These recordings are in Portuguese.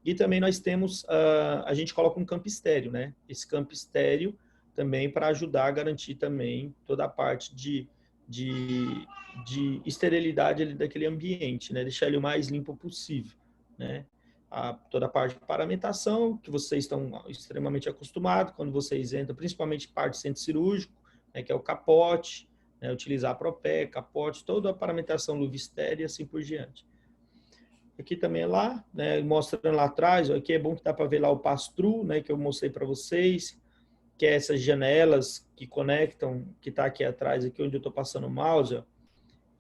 E também nós temos, a gente coloca um campo estéreo, né? Esse campo estéreo também para ajudar a garantir também toda a parte de, esterilidade ali daquele ambiente, né? Deixar ele o mais limpo possível, né? Toda a parte de paramentação, que vocês estão extremamente acostumados, quando vocês entram, principalmente parte do centro cirúrgico, né, que é o capote, né, utilizar propé, capote, toda a paramentação luva estéreo e assim por diante. Aqui também é lá, né, mostrando lá atrás, aqui é bom que dá para ver lá o pass-through, né, que eu mostrei para vocês, que é essas janelas que conectam, que está aqui atrás, aqui onde eu estou passando o mouse, ó,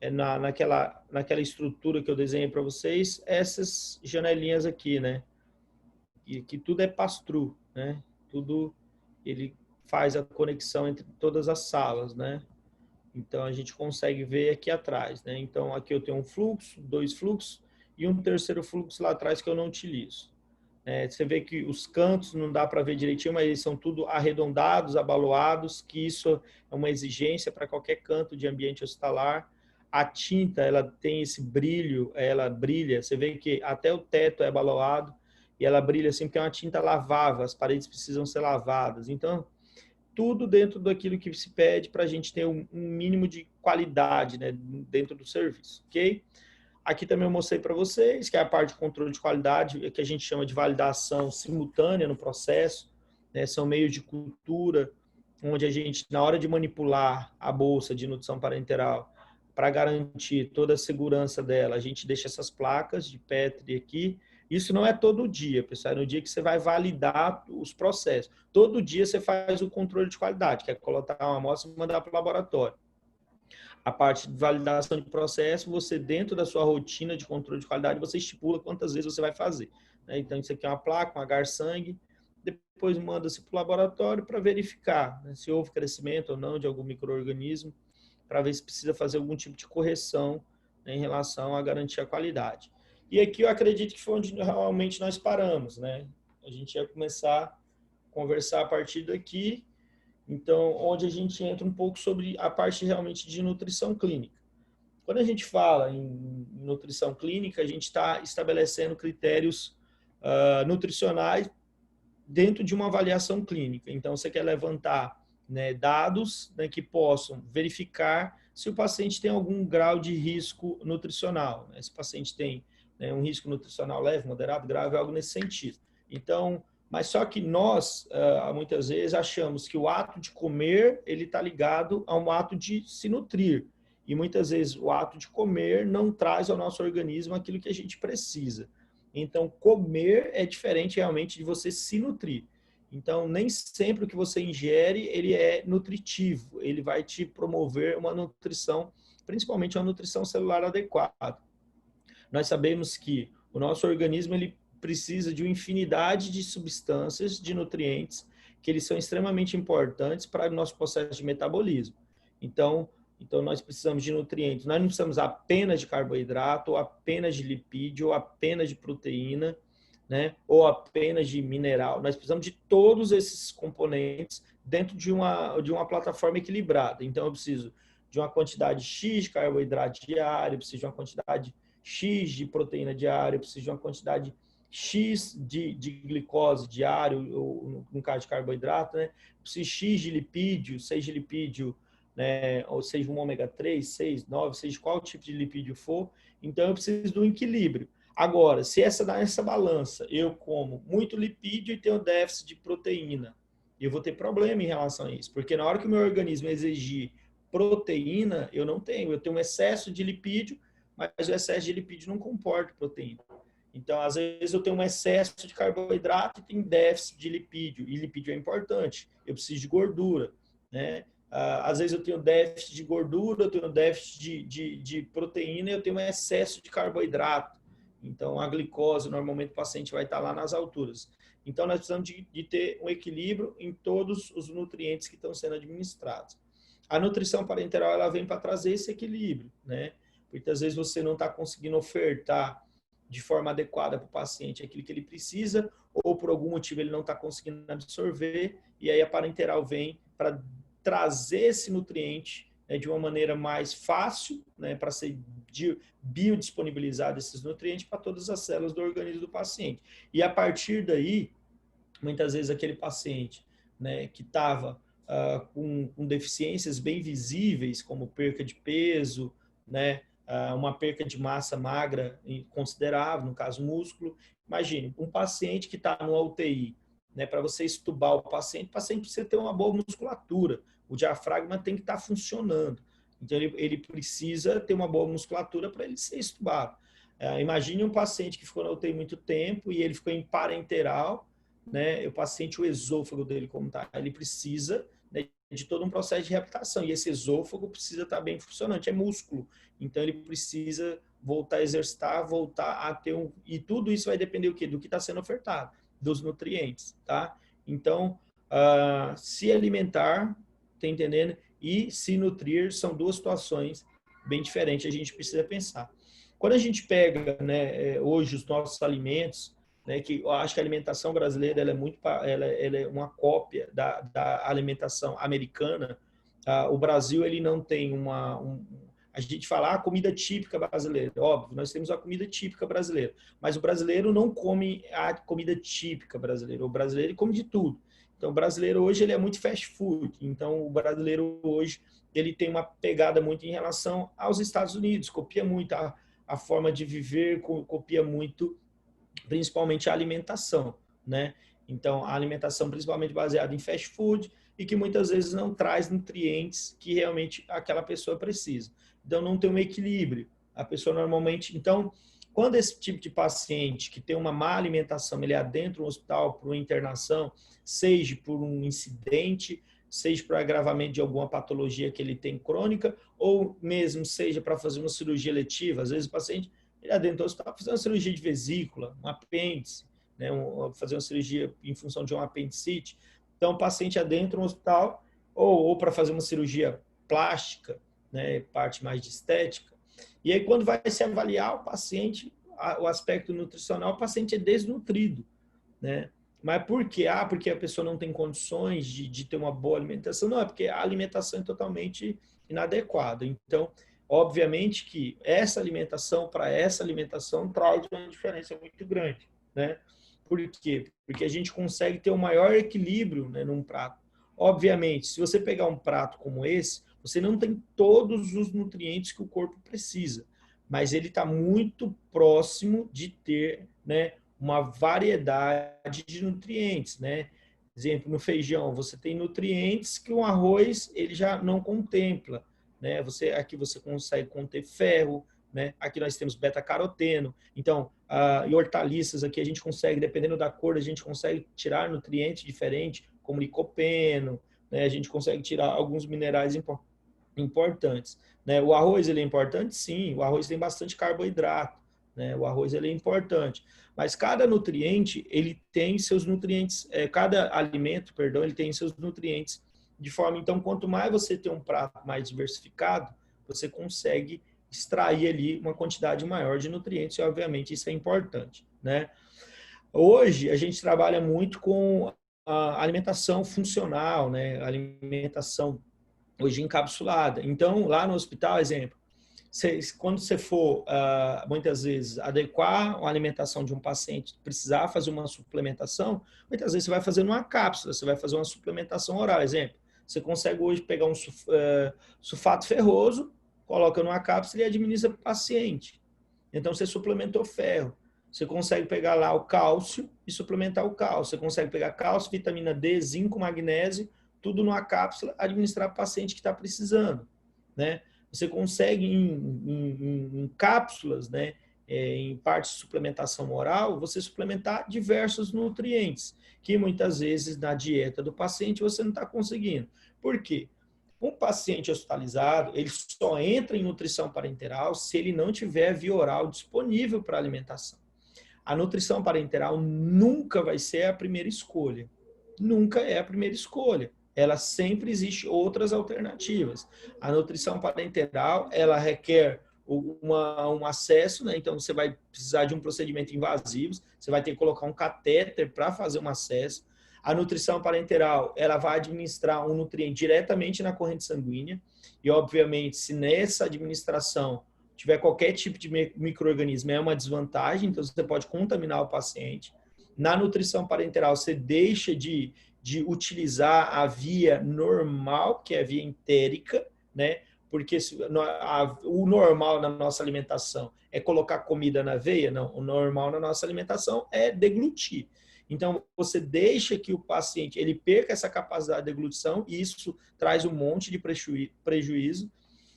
é naquela estrutura que eu desenhei para vocês, essas janelinhas aqui, né, e que tudo é pass-through, né, tudo, ele faz a conexão entre todas as salas, né, então a gente consegue ver aqui atrás, né, então aqui eu tenho um fluxo, dois fluxos, e um terceiro fluxo lá atrás que eu não utilizo. Você vê que os cantos não dá para ver direitinho, mas eles são tudo arredondados, abaloados, que isso é uma exigência para qualquer canto de ambiente hospitalar. A tinta, ela tem esse brilho, ela brilha, você vê que até o teto é abaloado, e ela brilha assim porque é uma tinta lavável, as paredes precisam ser lavadas. Então, tudo dentro daquilo que se pede para a gente ter um mínimo de qualidade, né, dentro do serviço, ok? Aqui também eu mostrei para vocês, que é a parte de controle de qualidade, que a gente chama de validação simultânea no processo, né? São meios de cultura, onde a gente, na hora de manipular a bolsa de nutrição parenteral, para garantir toda a segurança dela, a gente deixa essas placas de Petri aqui. Isso não é todo dia, pessoal, é no dia que você vai validar os processos. Todo dia você faz o controle de qualidade, que é colocar uma amostra e mandar para o laboratório. A parte de validação de processo, você, dentro da sua rotina de controle de qualidade, você estipula quantas vezes você vai fazer, né? Então, isso aqui é uma placa, um agar-sangue, depois manda-se para o laboratório para verificar, né, se houve crescimento ou não de algum micro-organismo, para ver se precisa fazer algum tipo de correção, né, em relação a garantir a qualidade. E aqui eu acredito que foi onde realmente nós paramos, né? A gente ia começar a conversar a partir daqui, então, onde a gente entra um pouco sobre a parte realmente de nutrição clínica. Quando a gente fala em nutrição clínica, a gente está estabelecendo critérios nutricionais dentro de uma avaliação clínica. Então, você quer levantar, né, dados, né, que possam verificar se o paciente tem algum grau de risco nutricional, né? Se o paciente tem, né, um risco nutricional leve, moderado, grave, algo nesse sentido. Então, mas só que nós, muitas vezes, achamos que o ato de comer, ele está ligado a um ato de se nutrir. E muitas vezes o ato de comer não traz ao nosso organismo aquilo que a gente precisa. Então, comer é diferente realmente de você se nutrir. Então, nem sempre o que você ingere, ele é nutritivo. Ele vai te promover uma nutrição, principalmente uma nutrição celular adequada. Nós sabemos que o nosso organismo, ele precisa de uma infinidade de substâncias, de nutrientes, que eles são extremamente importantes para o nosso processo de metabolismo. Então, nós precisamos de nutrientes. Nós não precisamos apenas de carboidrato, ou apenas de lipídio, ou apenas de proteína, né? Ou apenas de mineral. Nós precisamos de todos esses componentes dentro de uma plataforma equilibrada. Então, eu preciso de uma quantidade X de carboidrato diário, eu preciso de uma quantidade X de proteína diária, eu preciso de uma quantidade X de glicose diário, ou no caso de carboidrato, né? Eu preciso X de lipídio, 6 de lipídio, né? Ou seja, um ômega 3, 6, 9, seja qual tipo de lipídio for. Então, eu preciso de um equilíbrio. Agora, se nessa balança eu como muito lipídio e tenho déficit de proteína, eu vou ter problema em relação a isso, porque na hora que o meu organismo exigir proteína, eu não tenho. Eu tenho um excesso de lipídio, mas o excesso de lipídio não comporta proteína. Então, às vezes, eu tenho um excesso de carboidrato e tenho déficit de lipídio, e lipídio é importante. Eu preciso de gordura, né? Às vezes, eu tenho déficit de gordura, eu tenho déficit de proteína e eu tenho um excesso de carboidrato. Então, a glicose, normalmente, o paciente vai estar lá nas alturas. Então, nós precisamos de ter um equilíbrio em todos os nutrientes que estão sendo administrados. A nutrição parenteral, ela vem para trazer esse equilíbrio, né? Porque às vezes você não está conseguindo ofertar de forma adequada para o paciente aquilo que ele precisa, ou por algum motivo ele não está conseguindo absorver, e aí a parenteral vem para trazer esse nutriente, né, de uma maneira mais fácil, né, para ser biodisponibilizar desses nutrientes para todas as células do organismo do paciente. E a partir daí, muitas vezes aquele paciente, né, que estava com deficiências bem visíveis, como perca de peso, né, uma perca de massa magra considerável, no caso músculo. Imagine, um paciente que está no UTI, né, para você estubar o paciente precisa ter uma boa musculatura, o diafragma tem que estar funcionando. Então, ele precisa ter uma boa musculatura para ele ser estubado. Imagine um paciente que ficou na UTI muito tempo e ele ficou em parenteral, né, o paciente, o esôfago dele como está, ele precisa, né, de todo um processo de reabilitação, e esse esôfago precisa estar bem funcionante, é músculo, então ele precisa voltar a exercitar, voltar a ter e tudo isso vai depender do quê? Do que está sendo ofertado, dos nutrientes, tá? Então, se alimentar, tá entendendo? E se nutrir são duas situações bem diferentes, a gente precisa pensar. Quando a gente pega, né, hoje os nossos alimentos, né, que eu acho que a alimentação brasileira ela é uma cópia da alimentação americana. O Brasil ele não tem a gente fala comida típica brasileira, óbvio, nós temos a comida típica brasileira, mas o brasileiro não come a comida típica brasileira, o brasileiro come de tudo. Então o brasileiro hoje ele é muito fast food, então o brasileiro hoje ele tem uma pegada muito em relação aos Estados Unidos, copia muito a forma de viver, copia muito principalmente a alimentação, né? Então, a alimentação principalmente baseada em fast food e que muitas vezes não traz nutrientes que realmente aquela pessoa precisa. Então, não tem um equilíbrio. A pessoa normalmente... Então, quando esse tipo de paciente que tem uma má alimentação, ele adentra um hospital por uma internação, seja por um incidente, seja por agravamento de alguma patologia que ele tem crônica, ou mesmo seja para fazer uma cirurgia letiva, às vezes o paciente ele adentrou, você estava fazendo uma cirurgia de vesícula, um apêndice, né, fazer uma cirurgia em função de um apendicite. Então, o paciente adentra um hospital ou para fazer uma cirurgia plástica, né, parte mais de estética. E aí, quando vai se avaliar o paciente, o aspecto nutricional, o paciente é desnutrido, né? Mas por quê? Porque a pessoa não tem condições de ter uma boa alimentação? Não, é porque a alimentação é totalmente inadequada. Então, obviamente que essa alimentação para essa alimentação traz uma diferença muito grande, né? Por quê? Porque a gente consegue ter um maior equilíbrio, né, num prato. Obviamente, se você pegar um prato como esse, você não tem todos os nutrientes que o corpo precisa, mas ele está muito próximo de ter, né, uma variedade de nutrientes, né? Exemplo, no feijão, você tem nutrientes que o arroz ele já não contempla, né? Aqui você consegue conter ferro, né? Aqui nós temos beta-caroteno. Então, em hortaliças aqui a gente consegue, dependendo da cor, a gente consegue tirar nutrientes diferentes, como licopeno, né? A gente consegue tirar alguns minerais importantes, né? O arroz ele é importante, sim. O arroz tem bastante carboidrato, né? O arroz ele é importante, mas cada nutriente ele tem seus nutrientes, cada alimento, perdão, ele tem seus nutrientes de forma, então, quanto mais você tem um prato mais diversificado, você consegue extrair ali uma quantidade maior de nutrientes e, obviamente, isso é importante, né? Hoje, a gente trabalha muito com a alimentação funcional, né? A alimentação hoje encapsulada. Então, lá no hospital, exemplo, quando você for, muitas vezes, adequar a alimentação de um paciente, precisar fazer uma suplementação, muitas vezes você vai fazer numa cápsula, você vai fazer uma suplementação oral. Exemplo, você consegue hoje pegar um sulfato ferroso, coloca numa cápsula e administra para o paciente. Então, você suplementou ferro. Você consegue pegar lá o cálcio e suplementar o cálcio. Você consegue pegar cálcio, vitamina D, zinco, magnésio, tudo numa cápsula, administrar para o paciente que está precisando, né? Você consegue em cápsulas, né, em parte de suplementação oral, você suplementar diversos nutrientes, que muitas vezes na dieta do paciente você não está conseguindo. Por quê? Um paciente hospitalizado, ele só entra em nutrição parenteral se ele não tiver via oral disponível para alimentação. A nutrição parenteral nunca vai ser a primeira escolha. Nunca é a primeira escolha. Ela sempre existe outras alternativas. A nutrição parenteral, ela requer um acesso, né? Então você vai precisar de um procedimento invasivo, você vai ter que colocar um catéter para fazer um acesso. A nutrição parenteral, ela vai administrar um nutriente diretamente na corrente sanguínea e, obviamente, se nessa administração tiver qualquer tipo de micro-organismo, é uma desvantagem, então você pode contaminar o paciente. Na nutrição parenteral, você deixa de utilizar a via normal, que é a via entérica, né? Porque o normal na nossa alimentação é colocar comida na veia? Não, o normal na nossa alimentação é deglutir. Então, você deixa que o paciente ele perca essa capacidade de deglutição e isso traz um monte de prejuízo.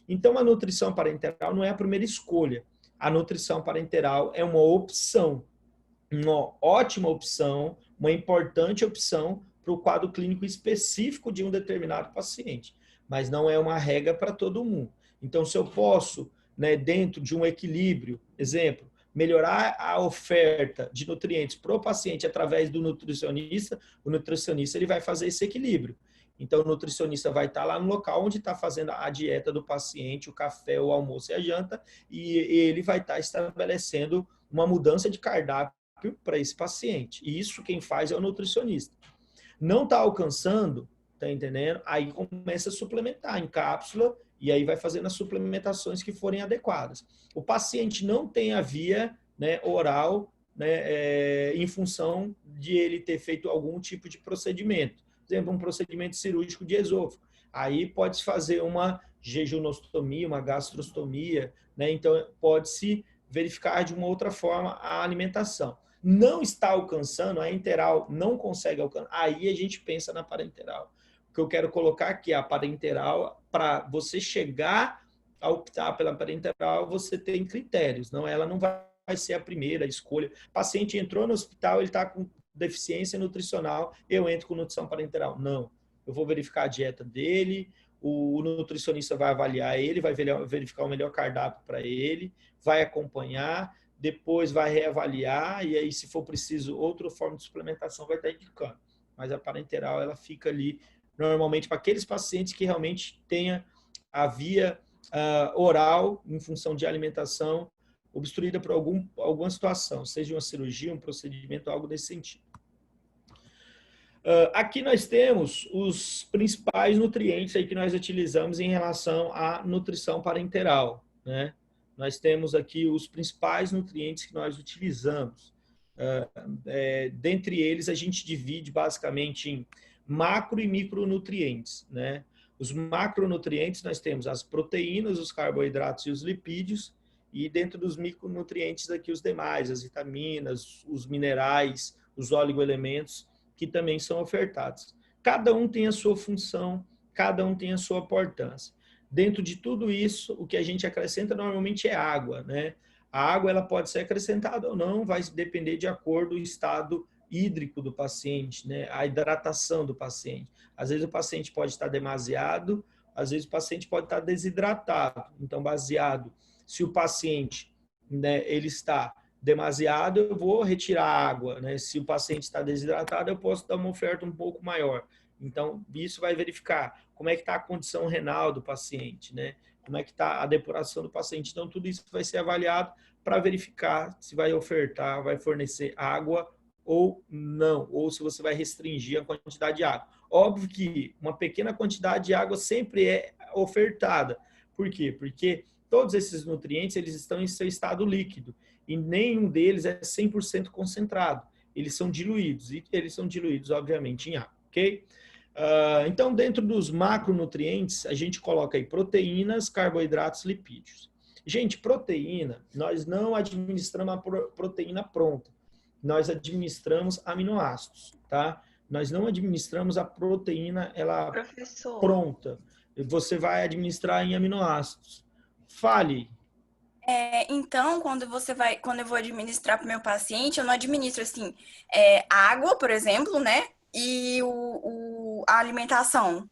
Então, a nutrição parenteral não é a primeira escolha. A nutrição parenteral é uma opção, uma ótima opção, uma importante opção para o quadro clínico específico de um determinado paciente, mas não é uma regra para todo mundo. Então, se eu posso, né, dentro de um equilíbrio, exemplo, melhorar a oferta de nutrientes para o paciente através do nutricionista, o nutricionista ele vai fazer esse equilíbrio. Então, o nutricionista vai estar lá no local onde está fazendo a dieta do paciente, o café, o almoço e a janta, e ele vai estar estabelecendo uma mudança de cardápio para esse paciente. E isso quem faz é o nutricionista. Não está alcançando, tá entendendo? Aí começa a suplementar em cápsula e aí vai fazendo as suplementações que forem adequadas. O paciente não tem a via, né, oral, né, em função de ele ter feito algum tipo de procedimento. Por exemplo, um procedimento cirúrgico de esôfago. Aí pode-se fazer uma jejunostomia, uma gastrostomia, né? Então pode-se verificar de uma outra forma a alimentação. Não está alcançando, a enteral não consegue alcançar, aí a gente pensa na parenteral. O que eu quero colocar aqui, a parenteral, para você chegar a optar pela parenteral, você tem critérios, não, ela não vai ser a primeira escolha. O paciente entrou no hospital, ele está com deficiência nutricional, eu entro com nutrição parenteral. Não, eu vou verificar a dieta dele, o nutricionista vai avaliar ele, vai verificar o melhor cardápio para ele, vai acompanhar, depois vai reavaliar e aí, se for preciso, outra forma de suplementação vai estar indicando. Mas a parenteral, ela fica ali, normalmente, para aqueles pacientes que realmente tenha a via oral, em função de alimentação, obstruída por alguma situação, seja uma cirurgia, um procedimento, algo desse sentido. Aqui nós temos os principais nutrientes aí que nós utilizamos em relação à nutrição parenteral, né? Nós temos aqui os principais nutrientes que nós utilizamos. Dentre eles, a gente divide basicamente em macro e micronutrientes, né? Os macronutrientes, nós temos as proteínas, os carboidratos e os lipídios, e dentro dos micronutrientes aqui os demais, as vitaminas, os minerais, os oligoelementos, que também são ofertados. Cada um tem a sua função, cada um tem a sua importância. Dentro de tudo isso, o que a gente acrescenta normalmente é água, né? A água ela pode ser acrescentada ou não, vai depender de acordo com o estado hídrico do paciente, né? A hidratação do paciente. Às vezes o paciente pode estar demasiado, às vezes o paciente pode estar desidratado. Então, baseado, se o paciente, né, ele está demasiado, eu vou retirar a água, né? Se o paciente está desidratado, eu posso dar uma oferta um pouco maior. Então, isso vai verificar como é que está a condição renal do paciente, né? Como é que está a depuração do paciente. Então, tudo isso vai ser avaliado para verificar se vai ofertar, vai fornecer água ou não, ou se você vai restringir a quantidade de água. Óbvio que uma pequena quantidade de água sempre é ofertada. Por quê? Porque todos esses nutrientes eles estão em seu estado líquido e nenhum deles é 100% concentrado. Eles são diluídos e eles são diluídos, obviamente, em água, ok? Então, dentro dos macronutrientes, a gente coloca aí proteínas, carboidratos, lipídios. Gente, proteína, nós não administramos a proteína pronta. Nós administramos aminoácidos, tá? Nós não administramos a proteína ela pronta. Você vai administrar em aminoácidos. Fale. Então, quando eu vou administrar para o meu paciente, eu não administro assim água, por exemplo, né? E a alimentação.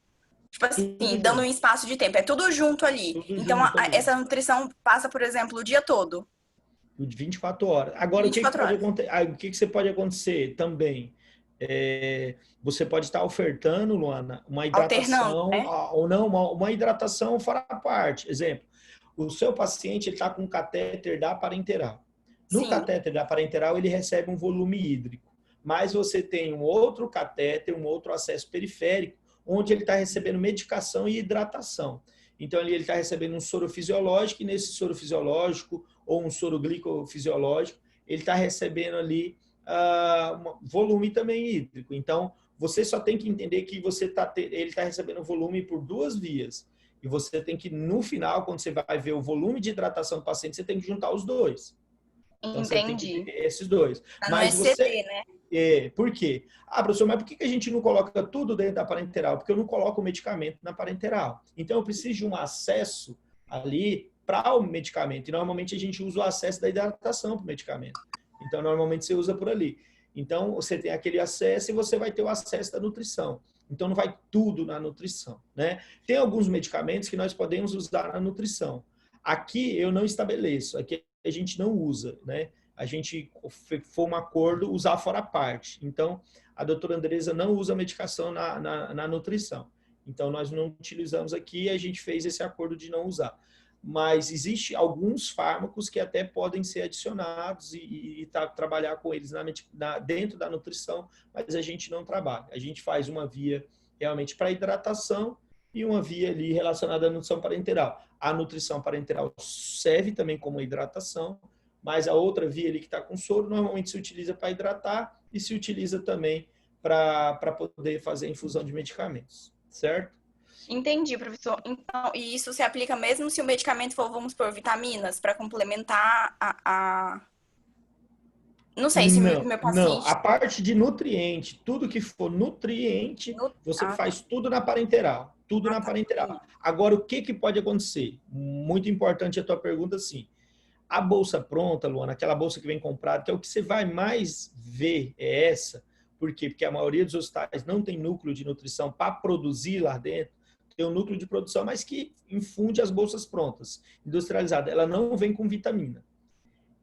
Tipo assim, dando um espaço de tempo. É tudo junto ali. Tudo então, junto ali. essa nutrição passa, por exemplo, o dia todo. 24 horas. Agora, 24 horas. o que você pode acontecer também? Você pode estar ofertando, Luana, uma hidratação, alternando, né? ou não, uma hidratação fora a parte. Exemplo, o seu paciente está com um catéter da parenteral. No Sim. catéter da parenteral, ele recebe um volume hídrico. Mas você tem um outro catéter, um outro acesso periférico, onde ele está recebendo medicação e hidratação. Então, ali ele está recebendo um soro fisiológico e nesse soro fisiológico ou um soro glicofisiológico, ele está recebendo ali volume também hídrico. Então, você só tem que entender que ele está recebendo volume por duas vias. E você tem que, no final, quando você vai ver o volume de hidratação do paciente, você tem que juntar os dois. Então, você tem que ver esses dois. Pra não Mas exceder, né? Por quê? Professor, mas por que a gente não coloca tudo dentro da parenteral? Porque eu não coloco o medicamento na parenteral. Então, eu preciso de um acesso ali para o medicamento. E, normalmente, a gente usa o acesso da hidratação para o medicamento. Então, normalmente, você usa por ali. Então, você tem aquele acesso e você vai ter o acesso da nutrição. Então, não vai tudo na nutrição, né? Tem alguns medicamentos que nós podemos usar na nutrição. Aqui, eu não estabeleço. Aqui, a gente não usa, né? A gente foi um acordo usar fora parte. Então, a doutora Andresa não usa medicação na nutrição. Então, nós não utilizamos aqui e a gente fez esse acordo de não usar. Mas existe alguns fármacos que até podem ser adicionados e trabalhar com eles dentro da nutrição, mas a gente não trabalha. A gente faz uma via realmente para hidratação e uma via ali relacionada à nutrição parenteral. A nutrição parenteral serve também como hidratação, mas a outra via ali que está com soro normalmente se utiliza para hidratar e se utiliza também para poder fazer a infusão de medicamentos, certo? Entendi, professor. Então, e isso se aplica mesmo se o medicamento for, vamos por vitaminas, para complementar Não sei se meu Não. paciente... A parte de nutriente, tudo que for nutriente, você faz tudo na parenteral. Tudo na parenteral. Agora, o que pode acontecer? Muito importante a tua pergunta, sim. A bolsa pronta, Luana, aquela bolsa que vem comprada, que é o que você vai mais ver, é essa. Por quê? Porque a maioria dos hospitais não tem núcleo de nutrição para produzir lá dentro. Tem um núcleo de produção, mas que infunde as bolsas prontas, industrializadas. Ela não vem com vitamina.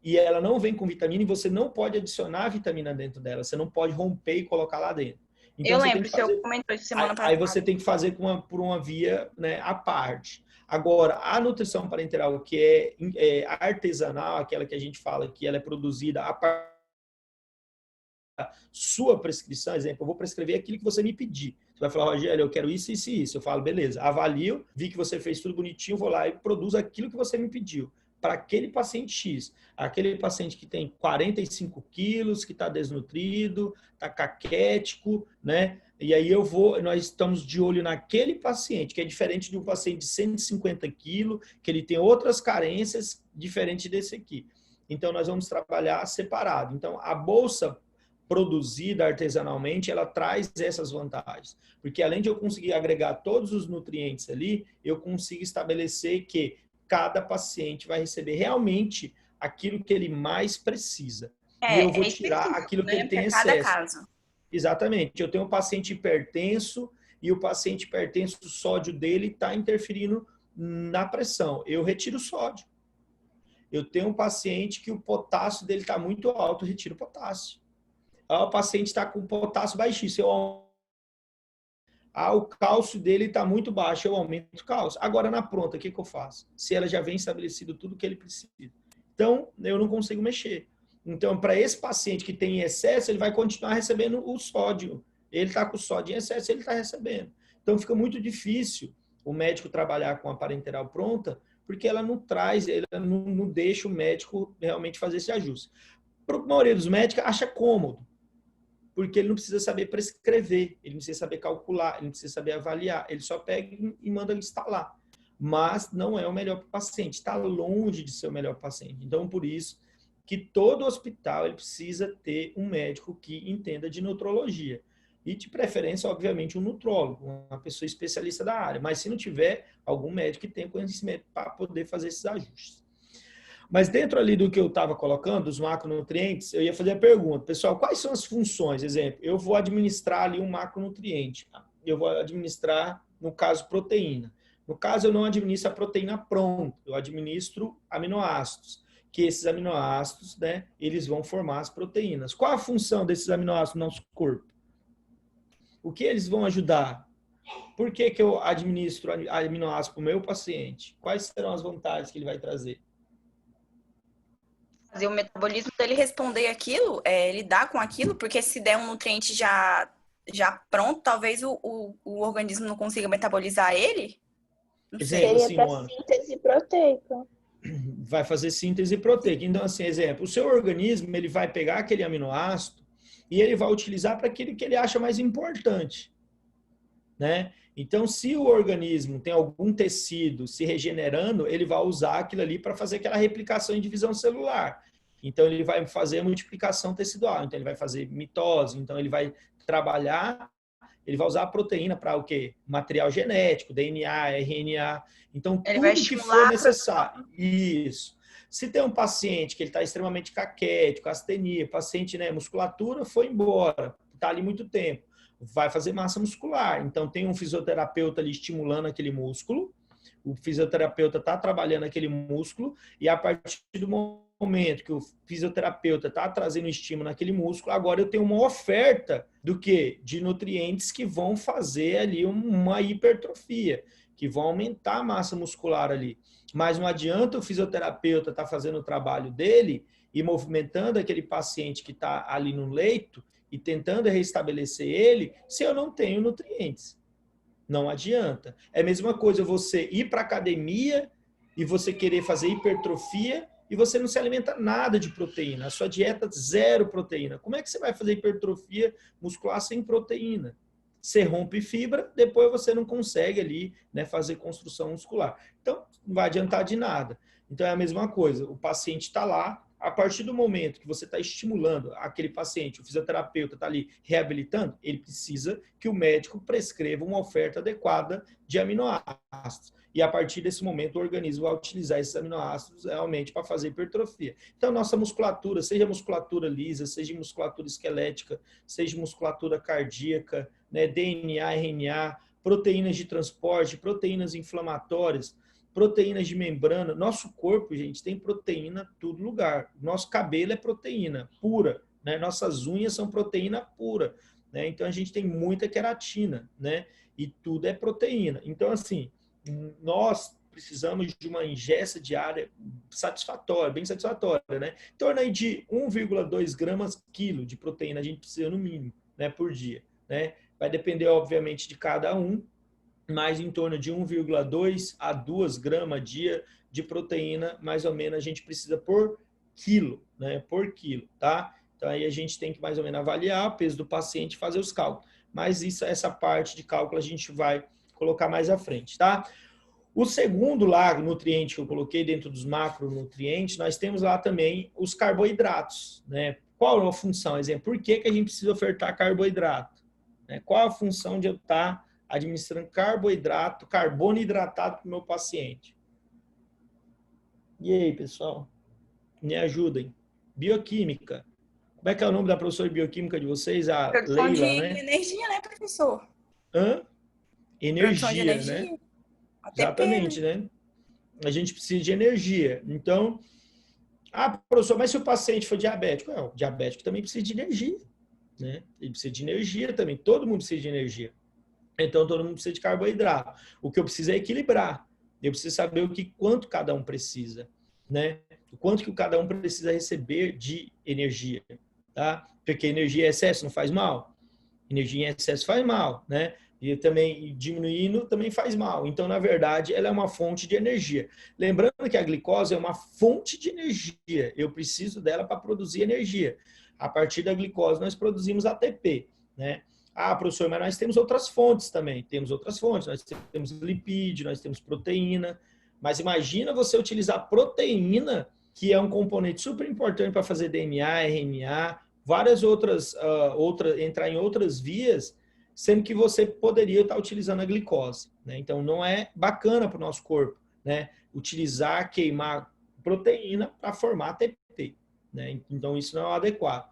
E ela não vem com vitamina e você não pode adicionar vitamina dentro dela. Você não pode romper e colocar lá dentro. Então, eu lembro, o senhor comentou isso semana passada. Aí você tem que fazer por uma via, né, à parte. Agora, a nutrição parenteral, que é artesanal, aquela que a gente fala que ela é produzida a partir da sua prescrição, exemplo, eu vou prescrever aquilo que você me pedir. Você vai falar, Rogério, eu quero isso, isso e isso. Eu falo, beleza, avalio, vi que você fez tudo bonitinho, vou lá e produzo aquilo que você me pediu para aquele paciente X. Aquele paciente que tem 45 quilos, que está desnutrido, está caquético, né? E aí nós estamos de olho naquele paciente, que é diferente de um paciente de 150 quilos, que ele tem outras carências diferente desse aqui. Então, nós vamos trabalhar separado. Então, a bolsa produzida artesanalmente, ela traz essas vantagens. Porque além de eu conseguir agregar todos os nutrientes ali, eu consigo estabelecer que cada paciente vai receber realmente aquilo que ele mais precisa. E eu vou tirar aquilo que ele tem excesso. Caso. Exatamente. Eu tenho um paciente hipertenso e o paciente hipertenso, o sódio dele está interferindo na pressão. Eu retiro o sódio. Eu tenho um paciente que o potássio dele está muito alto, eu retiro o potássio. O paciente está com potássio baixíssimo, o cálcio dele está muito baixo, eu aumento o cálcio. Agora, na pronta, o que eu faço? Se ela já vem estabelecido tudo que ele precisa. Então, eu não consigo mexer. Então, para esse paciente que tem excesso, ele vai continuar recebendo o sódio. Ele está com sódio em excesso, ele está recebendo. Então, fica muito difícil o médico trabalhar com a parenteral pronta, porque ela não traz, ela não deixa o médico realmente fazer esse ajuste. Para a maioria dos médicos, acha cômodo, porque ele não precisa saber prescrever, ele não precisa saber calcular, ele não precisa saber avaliar, ele só pega e manda instalar. Mas não é o melhor para o paciente, está longe de ser o melhor para o paciente. Então, por isso que todo hospital ele precisa ter um médico que entenda de nutrologia. E, de preferência, obviamente, um nutrólogo, uma pessoa especialista da área. Mas, se não tiver, algum médico que tenha conhecimento para poder fazer esses ajustes. Mas dentro ali do que eu estava colocando, dos macronutrientes, eu ia fazer a pergunta, pessoal, quais são as funções? Exemplo, eu vou administrar ali um macronutriente. Eu vou administrar, no caso, proteína. No caso, eu não administro a proteína pronta, eu administro aminoácidos, que esses aminoácidos, né, eles vão formar as proteínas. Qual a função desses aminoácidos no nosso corpo? O que eles vão ajudar? Por que eu administro aminoácidos para o meu paciente? Quais serão as vantagens que ele vai trazer? Fazer o metabolismo dele responder aquilo, lidar com aquilo, porque se der um nutriente já pronto, talvez o organismo não consiga metabolizar ele. Não sei. Exemplo, Seria assim, para Luana, síntese proteica. vai fazer síntese proteica. Então, assim, exemplo, o seu organismo, ele vai pegar aquele aminoácido e ele vai utilizar para aquilo que ele acha mais importante, né? Então, se o organismo tem algum tecido se regenerando, ele vai usar aquilo ali para fazer aquela replicação em divisão celular. Então, ele vai fazer a multiplicação tecidual. Então, ele vai fazer mitose. Então, ele vai trabalhar, ele vai usar a proteína para o quê? Material genético, DNA, RNA. Então, Ele vai tudo que for estimular a necessário. Isso. Se tem um paciente que ele está extremamente caquético, astenia, paciente, né, musculatura foi embora, está ali muito tempo, vai fazer massa muscular. Então, tem um fisioterapeuta ali estimulando aquele músculo, o fisioterapeuta está trabalhando aquele músculo, e a partir do momento que o fisioterapeuta está trazendo estímulo naquele músculo, agora eu tenho uma oferta do quê? De nutrientes que vão fazer ali uma hipertrofia, que vão aumentar a massa muscular ali. Mas não adianta o fisioterapeuta estar fazendo o trabalho dele e movimentando aquele paciente que está ali no leito e tentando restabelecer ele, se eu não tenho nutrientes. Não adianta. É a mesma coisa você ir para a academia e você querer fazer hipertrofia e você não se alimenta nada de proteína. A sua dieta zero proteína. Como é que você vai fazer hipertrofia muscular sem proteína? Você rompe fibra, depois você não consegue ali, né, fazer construção muscular. Então, não vai adiantar de nada. Então, é a mesma coisa. O paciente está lá, a partir do momento que você está estimulando aquele paciente, o fisioterapeuta está ali reabilitando, ele precisa que o médico prescreva uma oferta adequada de aminoácidos. E a partir desse momento, o organismo vai utilizar esses aminoácidos realmente para fazer hipertrofia. Então, nossa musculatura, seja musculatura lisa, seja musculatura esquelética, seja musculatura cardíaca, né, DNA, RNA, proteínas de transporte, proteínas inflamatórias, proteínas de membrana. Nosso corpo, gente, tem proteína em todo lugar. Nosso cabelo é proteína pura, né? Nossas unhas são proteína pura, né? Então, a gente tem muita queratina, né? E tudo é proteína. Então, assim, nós precisamos de uma ingesta diária satisfatória, bem satisfatória, né? Em torno aí de 1,2 gramas quilo de proteína a gente precisa no mínimo, né, por dia, né? Vai depender, obviamente, de cada um, mas em torno de 1,2 a 2 gramas dia de proteína, mais ou menos, a gente precisa por quilo, né? Por quilo, tá? Então, aí a gente tem que mais ou menos avaliar o peso do paciente e fazer os cálculos. Mas isso, essa parte de cálculo a gente vai colocar mais à frente, tá? O segundo lá, nutriente que eu coloquei dentro dos macronutrientes, nós temos lá também os carboidratos, né? Qual é a função? Exemplo, por que a gente precisa ofertar carboidrato? Qual a função de eu estar administrando carboidrato, carbono hidratado para o meu paciente? E aí, pessoal? Me ajudem. Bioquímica. Como é que é o nome da professora de bioquímica de vocês? A Produção de Leila, né? energia, né, professor? Hã? Produção de Energia, né? energia. ATP, Exatamente, né? A gente precisa de energia. Então, professor, mas se o paciente for diabético? O diabético também precisa de energia, né? Ele precisa de energia também. Todo mundo precisa de energia. Então, todo mundo precisa de carboidrato. O que eu preciso é equilibrar. Eu preciso saber quanto cada um precisa, né? O quanto que cada um precisa receber de energia, tá? Porque energia em excesso não faz mal. Energia em excesso faz mal, né? E também diminuindo também faz mal. Então, na verdade, ela é uma fonte de energia. Lembrando que a glicose é uma fonte de energia. Eu preciso dela para produzir energia. A partir da glicose, nós produzimos ATP, né? Professor, mas nós temos outras fontes também. Temos outras fontes. Nós temos lipídio, nós temos proteína. Mas imagina você utilizar proteína, que é um componente super importante para fazer DNA, RNA, várias outras, entrar em outras vias, sendo que você poderia estar utilizando a glicose, né? Então, não é bacana para o nosso corpo, né? Utilizar, queimar proteína para formar ATP, né? Então, isso não é adequado.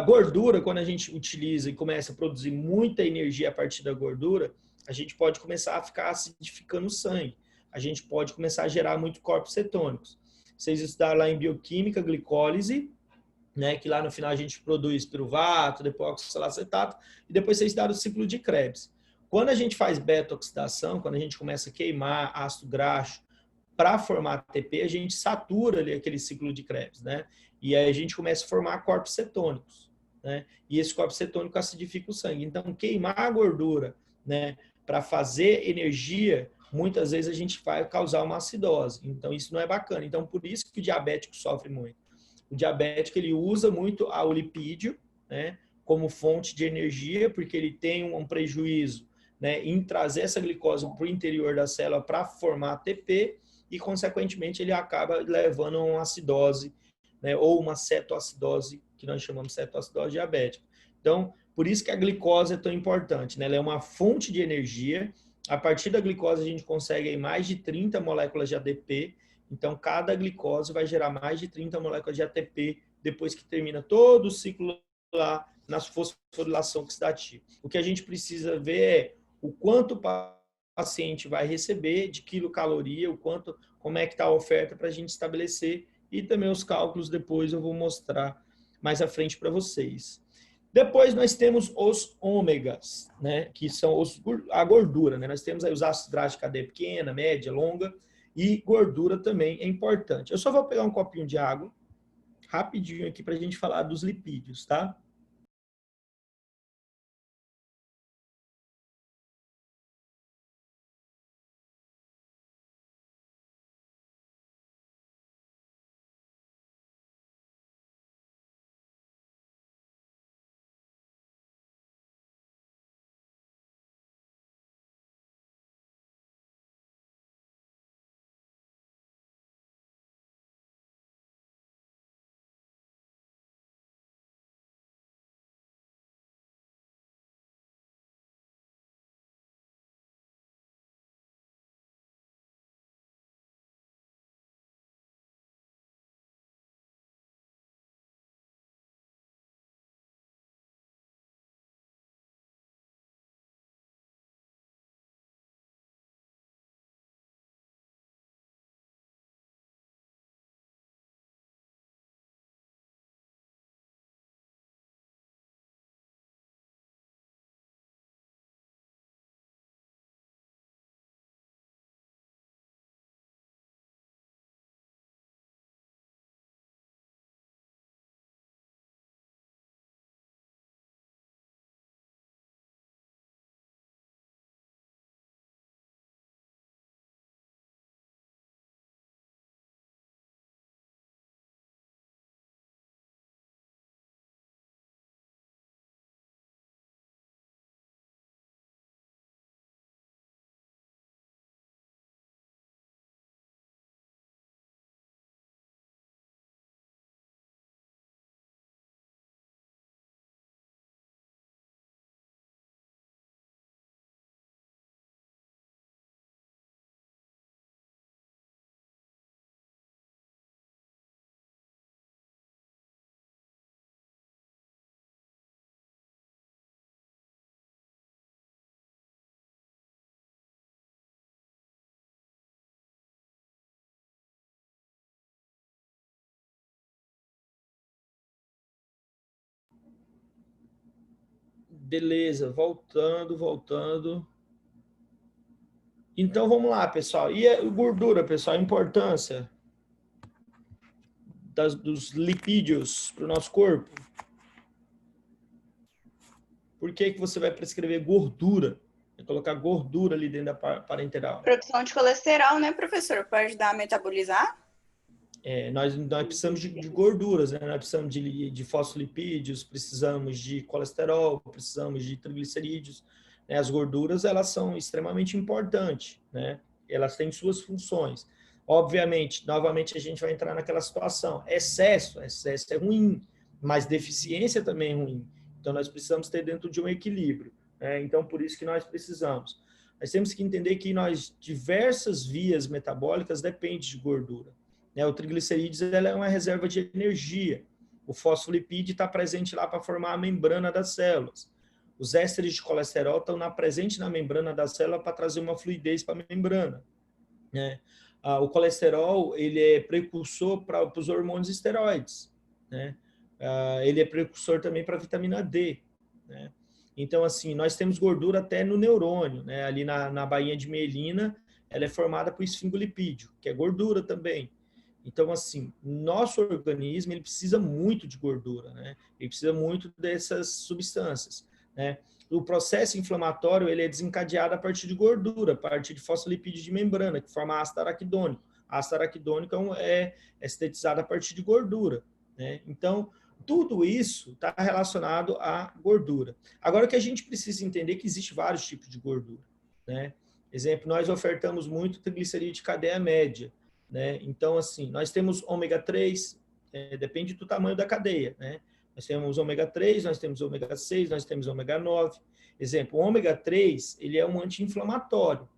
Gordura, quando a gente utiliza e começa a produzir muita energia a partir da gordura, a gente pode começar a ficar acidificando o sangue. A gente pode começar a gerar muito corpos cetônicos. Vocês estudaram lá em bioquímica, glicólise, né, que lá no final a gente produz piruvato, depois oxalacetato, e depois vocês estudaram o ciclo de Krebs. Quando a gente faz beta-oxidação, quando a gente começa a queimar ácido graxo para formar ATP, a gente satura ali aquele ciclo de Krebs, né? E aí a gente começa a formar corpos cetônicos, né? E esse corpo cetônico acidifica o sangue. Então, queimar a gordura, né, para fazer energia, muitas vezes a gente vai causar uma acidose. Então, isso não é bacana. Então, por isso que o diabético sofre muito. O diabético, ele usa muito o lipídio, né, como fonte de energia, porque ele tem um prejuízo, né, em trazer essa glicose para o interior da célula para formar ATP e, consequentemente, ele acaba levando a uma acidose, né, ou uma cetoacidose, que nós chamamos de cetoacidose diabética. Então, por isso que a glicose é tão importante, né? Ela é uma fonte de energia. A partir da glicose, a gente consegue mais de 30 moléculas de ATP. Então, cada glicose vai gerar mais de 30 moléculas de ATP depois que termina todo o ciclo lá na fosforilação oxidativa. O que a gente precisa ver é o quanto o paciente vai receber de quilocaloria, o quanto, como é que está a oferta para a gente estabelecer, e também os cálculos depois eu vou mostrar mais à frente para vocês. Depois nós temos os ômegas, né, que são a gordura, né? Nós temos aí os ácidos graxos de cadeia pequena, média, longa, e gordura também é importante. Eu só vou pegar um copinho de água, rapidinho aqui, para a gente falar dos lipídios, tá? Beleza, voltando. Então, vamos lá, pessoal. E a gordura, pessoal, a importância dos lipídios para o nosso corpo? Por que você vai prescrever gordura? Vai colocar gordura ali dentro da parenteral. Produção de colesterol, né, professor? Para ajudar a metabolizar? Nós precisamos de gorduras, né? Nós precisamos de fosfolipídios, precisamos de colesterol, precisamos de triglicerídeos. Né? As gorduras, elas são extremamente importantes, né? Elas têm suas funções. Obviamente, novamente a gente vai entrar naquela situação. Excesso é ruim, mas deficiência também é ruim. Então, nós precisamos ter dentro de um equilíbrio. Né? Então, por isso que nós precisamos. Nós temos que entender que diversas vias metabólicas dependem de gordura. O triglicerídeos é uma reserva de energia. O fosfolipídio está presente lá para formar a membrana das células. Os ésteres de colesterol estão presentes na membrana da célula para trazer uma fluidez para a membrana. Né? O colesterol ele é precursor para os hormônios esteroides. Né? Ele é precursor também para a vitamina D. Né? Então, assim, nós temos gordura até no neurônio. Né? Ali na bainha de mielina, ela é formada por esfingolipídio, que é gordura também. Então, assim, nosso organismo ele precisa muito de gordura, né? Ele precisa muito dessas substâncias, né? o processo inflamatório ele é desencadeado a partir de gordura, a partir de fosfolipídio de membrana, que forma ácido araquidônico. Ácido araquidônico é sintetizado a partir de gordura, né? Então, tudo isso está relacionado à gordura. Agora, o que a gente precisa entender é que existe vários tipos de gordura, né? Exemplo, nós ofertamos muito triglicerídeo de cadeia média, né? Então, assim, nós temos ômega 3, depende do tamanho da cadeia, né? Nós temos ômega 3, nós temos ômega 6, nós temos ômega 9. Exemplo, o ômega 3, ele é um anti-inflamatório.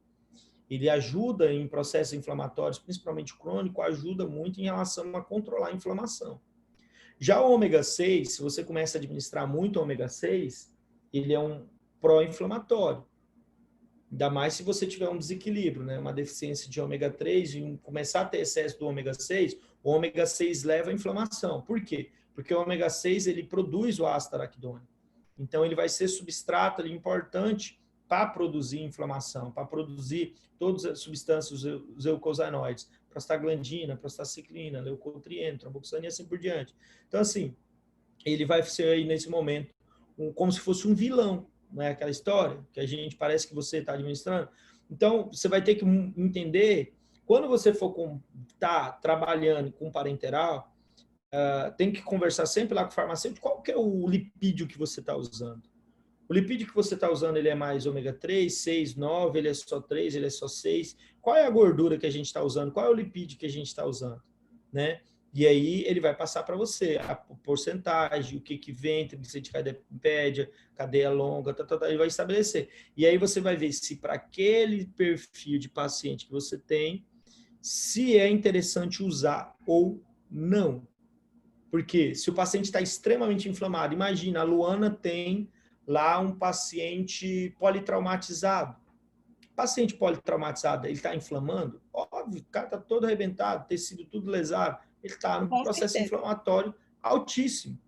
Ele ajuda em processos inflamatórios, principalmente crônico, ajuda muito em relação a controlar a inflamação. Já o ômega 6, se você começa a administrar muito ômega 6, ele é um pró-inflamatório. Ainda mais se você tiver um desequilíbrio, né? Uma deficiência de ômega 3 e começar a ter excesso do ômega 6, o ômega 6 leva à inflamação. Por quê? Porque o ômega 6 ele produz o ácido araquidônico. Então, ele vai ser substrato ali, importante para produzir inflamação, para produzir todas as substâncias, os eucosanoides, prostaglandina, prostaciclina, leucotrieno, tromboxana e assim por diante. Então, assim, ele vai ser aí nesse momento como se fosse um vilão, não é aquela história que a gente parece que você está administrando. Então, você vai ter que entender, quando você for estar trabalhando com parenteral, tem que conversar sempre lá com o farmacêutico qual que é o lipídio que você está usando. O lipídio que você está usando, ele é mais ômega 3, 6, 9, ele é só 3, ele é só 6. Qual é a gordura que a gente está usando? Qual é o lipídio que a gente está usando? Né? E aí ele vai passar para você a porcentagem, o que vem, triglicéridos de cadeia média, cadeia longa, ele vai estabelecer. E aí você vai ver se para aquele perfil de paciente que você tem, se é interessante usar ou não. Porque se o paciente está extremamente inflamado, imagina, a Luana tem lá um paciente politraumatizado. Paciente politraumatizado, ele está inflamando? Óbvio, o cara está todo arrebentado, tecido tudo lesado, ele está num processo inflamatório altíssimo.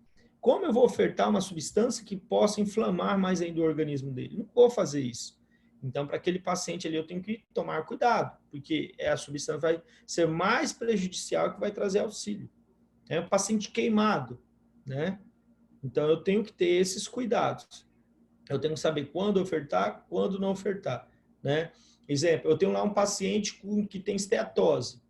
Como eu vou ofertar uma substância que possa inflamar mais ainda o organismo dele? Não vou fazer isso. Então, para aquele paciente ali, eu tenho que tomar cuidado, porque a substância vai ser mais prejudicial que vai trazer auxílio. É um paciente queimado, né? Então, eu tenho que ter esses cuidados. Eu tenho que saber quando ofertar, quando não ofertar, né? Exemplo, eu tenho lá um paciente que tem esteatose.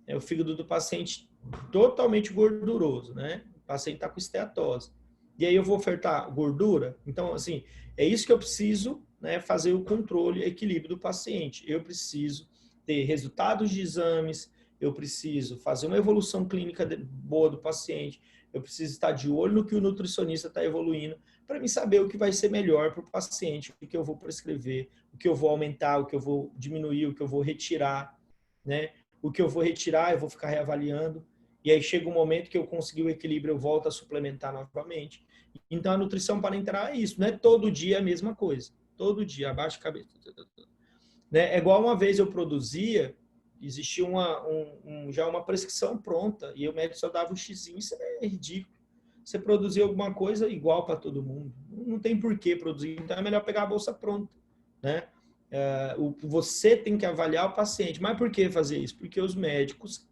O fígado do paciente totalmente gorduroso, né? O paciente está com esteatose. E aí eu vou ofertar gordura? Então, assim, é isso que eu preciso, né, fazer o controle, equilíbrio do paciente. Eu preciso ter resultados de exames, eu preciso fazer uma evolução clínica boa do paciente, eu preciso estar de olho no que o nutricionista está evoluindo, para mim saber o que vai ser melhor para o paciente, o que eu vou prescrever, o que eu vou aumentar, o que eu vou diminuir, o que eu vou retirar, né? O que eu vou retirar, eu vou ficar reavaliando, e aí chega um momento que eu consegui o equilíbrio, eu volto a suplementar novamente. Então, a nutrição parenteral é isso, não é todo dia a mesma coisa. Todo dia, abaixa a cabeça. Né? É igual uma vez eu produzia, existia já uma prescrição pronta, e o médico só dava um xizinho, isso é ridículo. Você produzir alguma coisa igual para todo mundo. Não tem por que produzir, então é melhor pegar a bolsa pronta, né? Você tem que avaliar o paciente. Mas por que fazer isso? Porque os médicos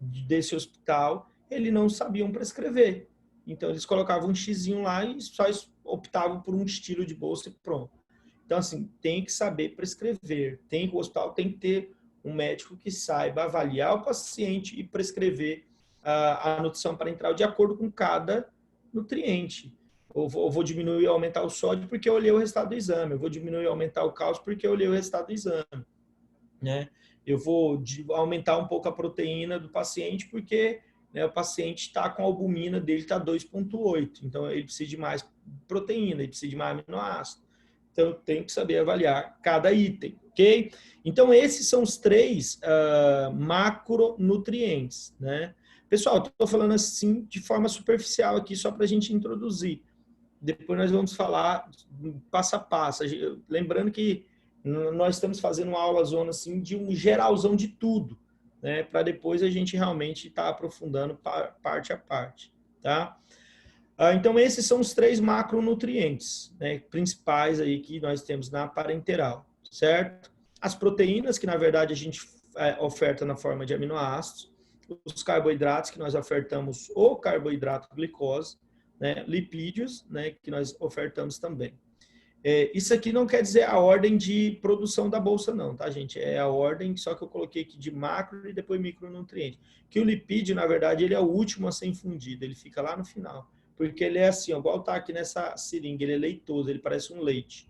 desse hospital, eles não sabiam prescrever. Então, eles colocavam um xizinho lá e só optavam por um estilo de bolsa e pronto. Então, assim, tem que saber prescrever. O hospital tem que ter um médico que saiba avaliar o paciente e prescrever a nutrição parenteral de acordo com cada nutriente. Eu vou diminuir ou aumentar o sódio porque eu olhei o resultado do exame. Eu vou diminuir ou aumentar o cálcio porque eu olhei o resultado do exame, né? Eu vou aumentar um pouco a proteína do paciente porque, né, o paciente está com a albumina dele está 2,8. Então, ele precisa de mais proteína, ele precisa de mais aminoácido. Então, eu tenho que saber avaliar cada item, ok? Então, esses são os 3 macronutrientes, né? Pessoal, estou falando assim de forma superficial aqui, só para a gente introduzir. Depois nós vamos falar passo a passo. Lembrando que nós estamos fazendo uma aula zona assim, de um geralzão de tudo, né? Para depois a gente realmente estar aprofundando parte a parte, tá? Então, esses são os 3 macronutrientes, né, principais aí que nós temos na parenteral, certo? As proteínas, que na verdade a gente oferta na forma de aminoácidos, os carboidratos, que nós ofertamos o carboidrato glicose, né, lipídios, né, que nós ofertamos também. Isso aqui não quer dizer a ordem de produção da bolsa não, tá, gente? É a ordem, só que eu coloquei aqui de macro e depois micronutriente. Que o lipídio, na verdade, ele é o último a ser infundido, ele fica lá no final. Porque ele é assim, ó, igual tá aqui nessa seringa, ele é leitoso, ele parece um leite.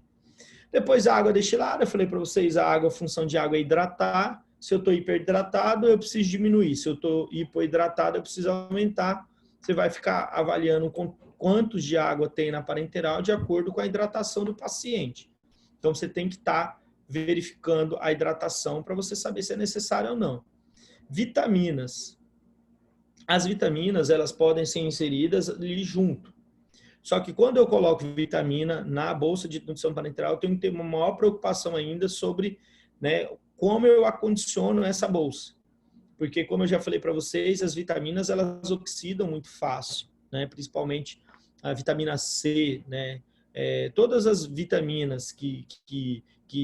Depois a água destilada, eu falei para vocês, a água, a função de água é hidratar. Se eu estou hiperidratado, eu preciso diminuir. Se eu estou hipoidratado, eu preciso aumentar. Você vai ficar avaliando quantos de água tem na parenteral de acordo com a hidratação do paciente. Então, você tem que estar verificando a hidratação para você saber se é necessário ou não. Vitaminas. As vitaminas, elas podem ser inseridas ali junto. Só que quando eu coloco vitamina na bolsa de nutrição parenteral, eu tenho que ter uma maior preocupação ainda sobre, né, como eu acondiciono essa bolsa. Porque, como eu já falei para vocês, as vitaminas elas oxidam muito fácil, né? Principalmente a vitamina C, né? Todas as vitaminas que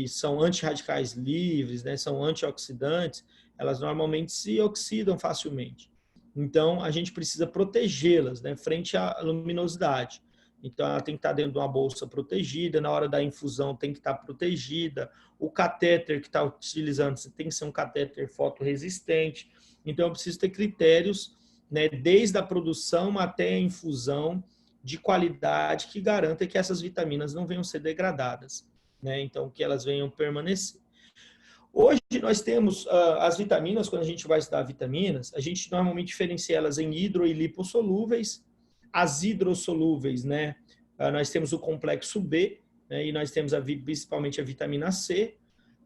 são antirradicais livres, né? São antioxidantes, elas normalmente se oxidam facilmente. Então, a gente precisa protegê-las, né? Frente à luminosidade. Então, ela tem que estar dentro de uma bolsa protegida, na hora da infusão tem que estar protegida, o catéter que está utilizando tem que ser um catéter fotorresistente. Então, eu preciso ter critérios, né, desde a produção até a infusão, de qualidade que garanta que essas vitaminas não venham ser degradadas, né? Então, que elas venham permanecer. Hoje nós temos as vitaminas, quando a gente vai estudar vitaminas, a gente normalmente diferencia elas em hidro e lipossolúveis. As hidrossolúveis, né, nós temos o complexo B, né, e nós temos principalmente a vitamina C.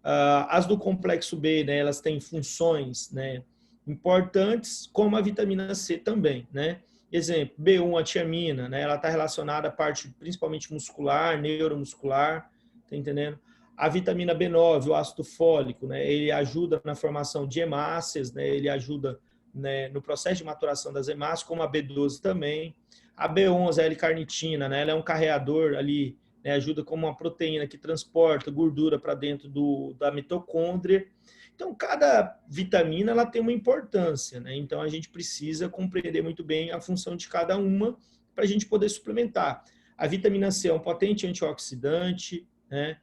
As do complexo B, né, elas têm funções, né, importantes, como a vitamina C também, né? Exemplo, B1, a tiamina, né, ela está relacionada à parte principalmente muscular, neuromuscular, tá entendendo? A vitamina B9, o ácido fólico, né, ele ajuda na formação de hemácias, né, ele ajuda, né, no processo de maturação das hemácias, como a B12 também. A B11, a L-carnitina, né, ela é um carreador ali, né, ajuda como uma proteína que transporta gordura para dentro da mitocôndria. Então, cada vitamina ela tem uma importância, né? Então, a gente precisa compreender muito bem a função de cada uma para a gente poder suplementar. A vitamina C é um potente antioxidante, né?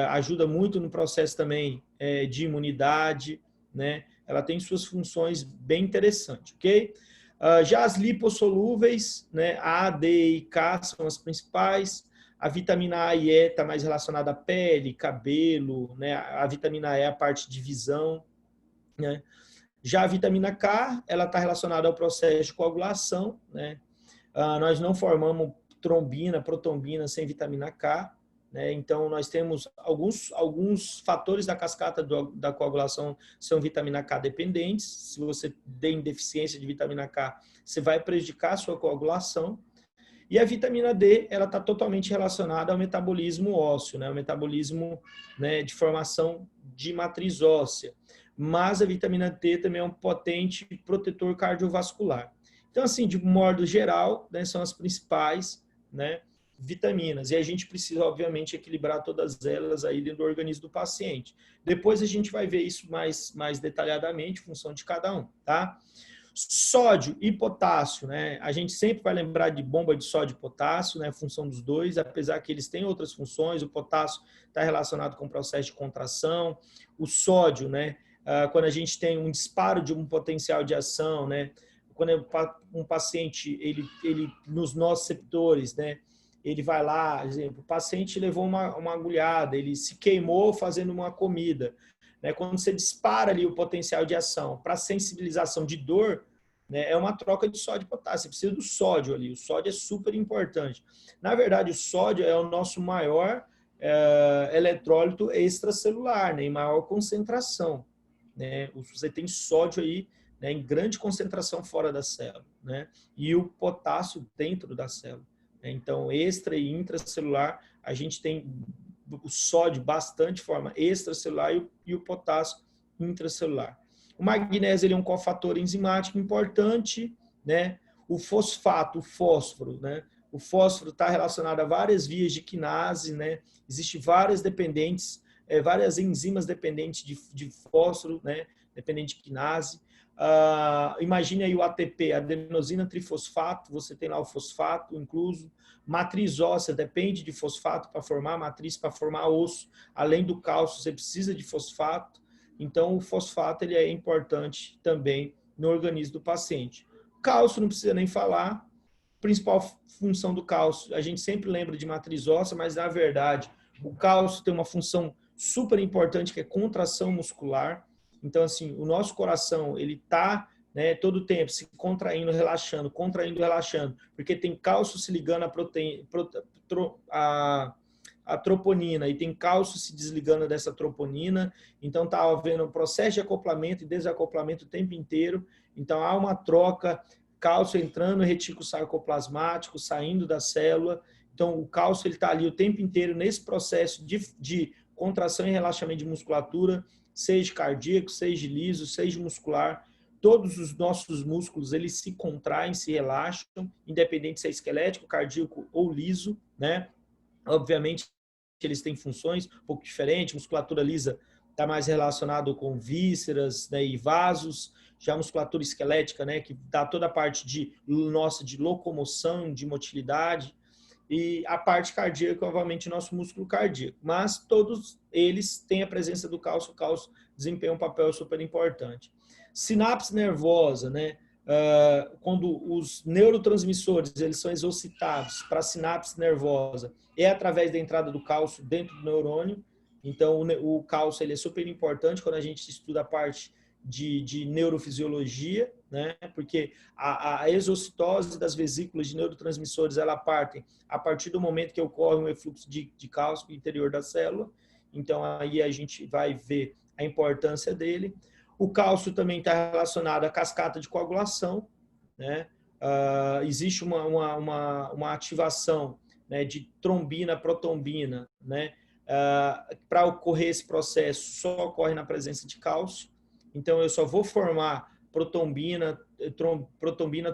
Ajuda muito no processo também de imunidade, né? Ela tem suas funções bem interessantes, ok? Já as lipossolúveis, né? A, D e K são as principais. A vitamina A e E está mais relacionada à pele, cabelo, né? A vitamina E é a parte de visão, né? Já a vitamina K, ela está relacionada ao processo de coagulação, né? Nós não formamos trombina, protombina sem vitamina K, né? Então, nós temos alguns fatores da cascata da coagulação são vitamina K dependentes. Se você tem deficiência de vitamina K, você vai prejudicar a sua coagulação. E a vitamina D, ela está totalmente relacionada ao metabolismo ósseo, né? O metabolismo, né, de formação de matriz óssea. Mas a vitamina D também é um potente protetor cardiovascular. Então, assim, de modo geral, né, são as principais, né, vitaminas. E a gente precisa, obviamente, equilibrar todas elas aí dentro do organismo do paciente. Depois a gente vai ver isso mais detalhadamente, em função de cada um, tá? Sódio e potássio, né? A gente sempre vai lembrar de bomba de sódio e potássio, né? A função dos dois, apesar que eles têm outras funções. O potássio está relacionado com o processo de contração. O sódio, né? Quando a gente tem um disparo de um potencial de ação, né? Quando um paciente, ele nos nociceptores, né? Ele vai lá, por exemplo, o paciente levou uma agulhada, ele se queimou fazendo uma comida. Quando você dispara ali o potencial de ação para sensibilização de dor, né, é uma troca de sódio e potássio. Você precisa do sódio ali. O sódio é super importante. Na verdade, o sódio é o nosso maior eletrólito extracelular, né, em maior concentração. Né? Você tem sódio aí, né, em grande concentração fora da célula, né? E o potássio dentro da célula. Então, extra e intracelular, a gente tem o sódio bastante forma extracelular e o potássio intracelular. O magnésio ele é um cofator enzimático importante, né? O fosfato, o fósforo, né? O fósforo está relacionado a várias vias de quinase, né? Existem várias dependentes, várias enzimas dependentes de fósforo, né? Dependente de quinase. Imagine aí o ATP, adenosina trifosfato, você tem lá o fosfato incluso. Matriz óssea, depende de fosfato para formar matriz, para formar osso. Além do cálcio, você precisa de fosfato. Então, o fosfato ele é importante também no organismo do paciente. Cálcio, não precisa nem falar. Principal função do cálcio, a gente sempre lembra de matriz óssea, mas na verdade, o cálcio tem uma função super importante que é contração muscular. Então, assim, o nosso coração, ele está, né, todo o tempo se contraindo, relaxando, porque tem cálcio se ligando à proteína, a troponina, e tem cálcio se desligando dessa troponina. Então, está havendo um processo de acoplamento e desacoplamento o tempo inteiro. Então, há uma troca, cálcio entrando no retículo sarcoplasmático, saindo da célula. Então, o cálcio está ali o tempo inteiro nesse processo de contração e relaxamento de musculatura, seja cardíaco, seja liso, seja muscular. Todos os nossos músculos, eles se contraem, se relaxam, independente se é esquelético, cardíaco ou liso, né? Obviamente, eles têm funções um pouco diferentes. Musculatura lisa está mais relacionado com vísceras, né, e vasos. Já a musculatura esquelética, né, que dá toda a parte de locomoção, de motilidade. E a parte cardíaca, obviamente, nosso músculo cardíaco. Mas todos eles têm a presença do cálcio. O cálcio desempenha um papel super importante. Sinapse nervosa, né? Quando os neurotransmissores eles são exocitados para a sinapse nervosa, é através da entrada do cálcio dentro do neurônio. Então, o cálcio ele é super importante quando a gente estuda a parte de neurofisiologia, né? Porque a exocitose das vesículas de neurotransmissores, ela partem a partir do momento que ocorre um efluxo de cálcio no interior da célula. Então, aí a gente vai ver a importância dele. O cálcio também está relacionado à cascata de coagulação, né? Existe uma ativação, né, de trombina, protombina, né? Para ocorrer esse processo, só ocorre na presença de cálcio. Então, eu só vou formar protombina,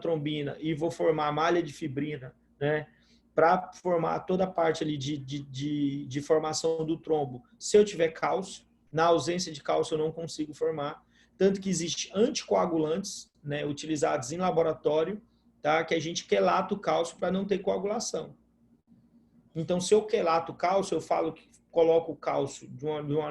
trombina e vou formar malha de fibrina, né? Para formar toda a parte ali de formação do trombo. Se eu tiver cálcio, na ausência de cálcio eu não consigo formar. Tanto que existe anticoagulantes, né, utilizados em laboratório, tá? Que a gente quelata o cálcio para não ter coagulação. Então, se eu quelato o cálcio, eu falo que coloco o cálcio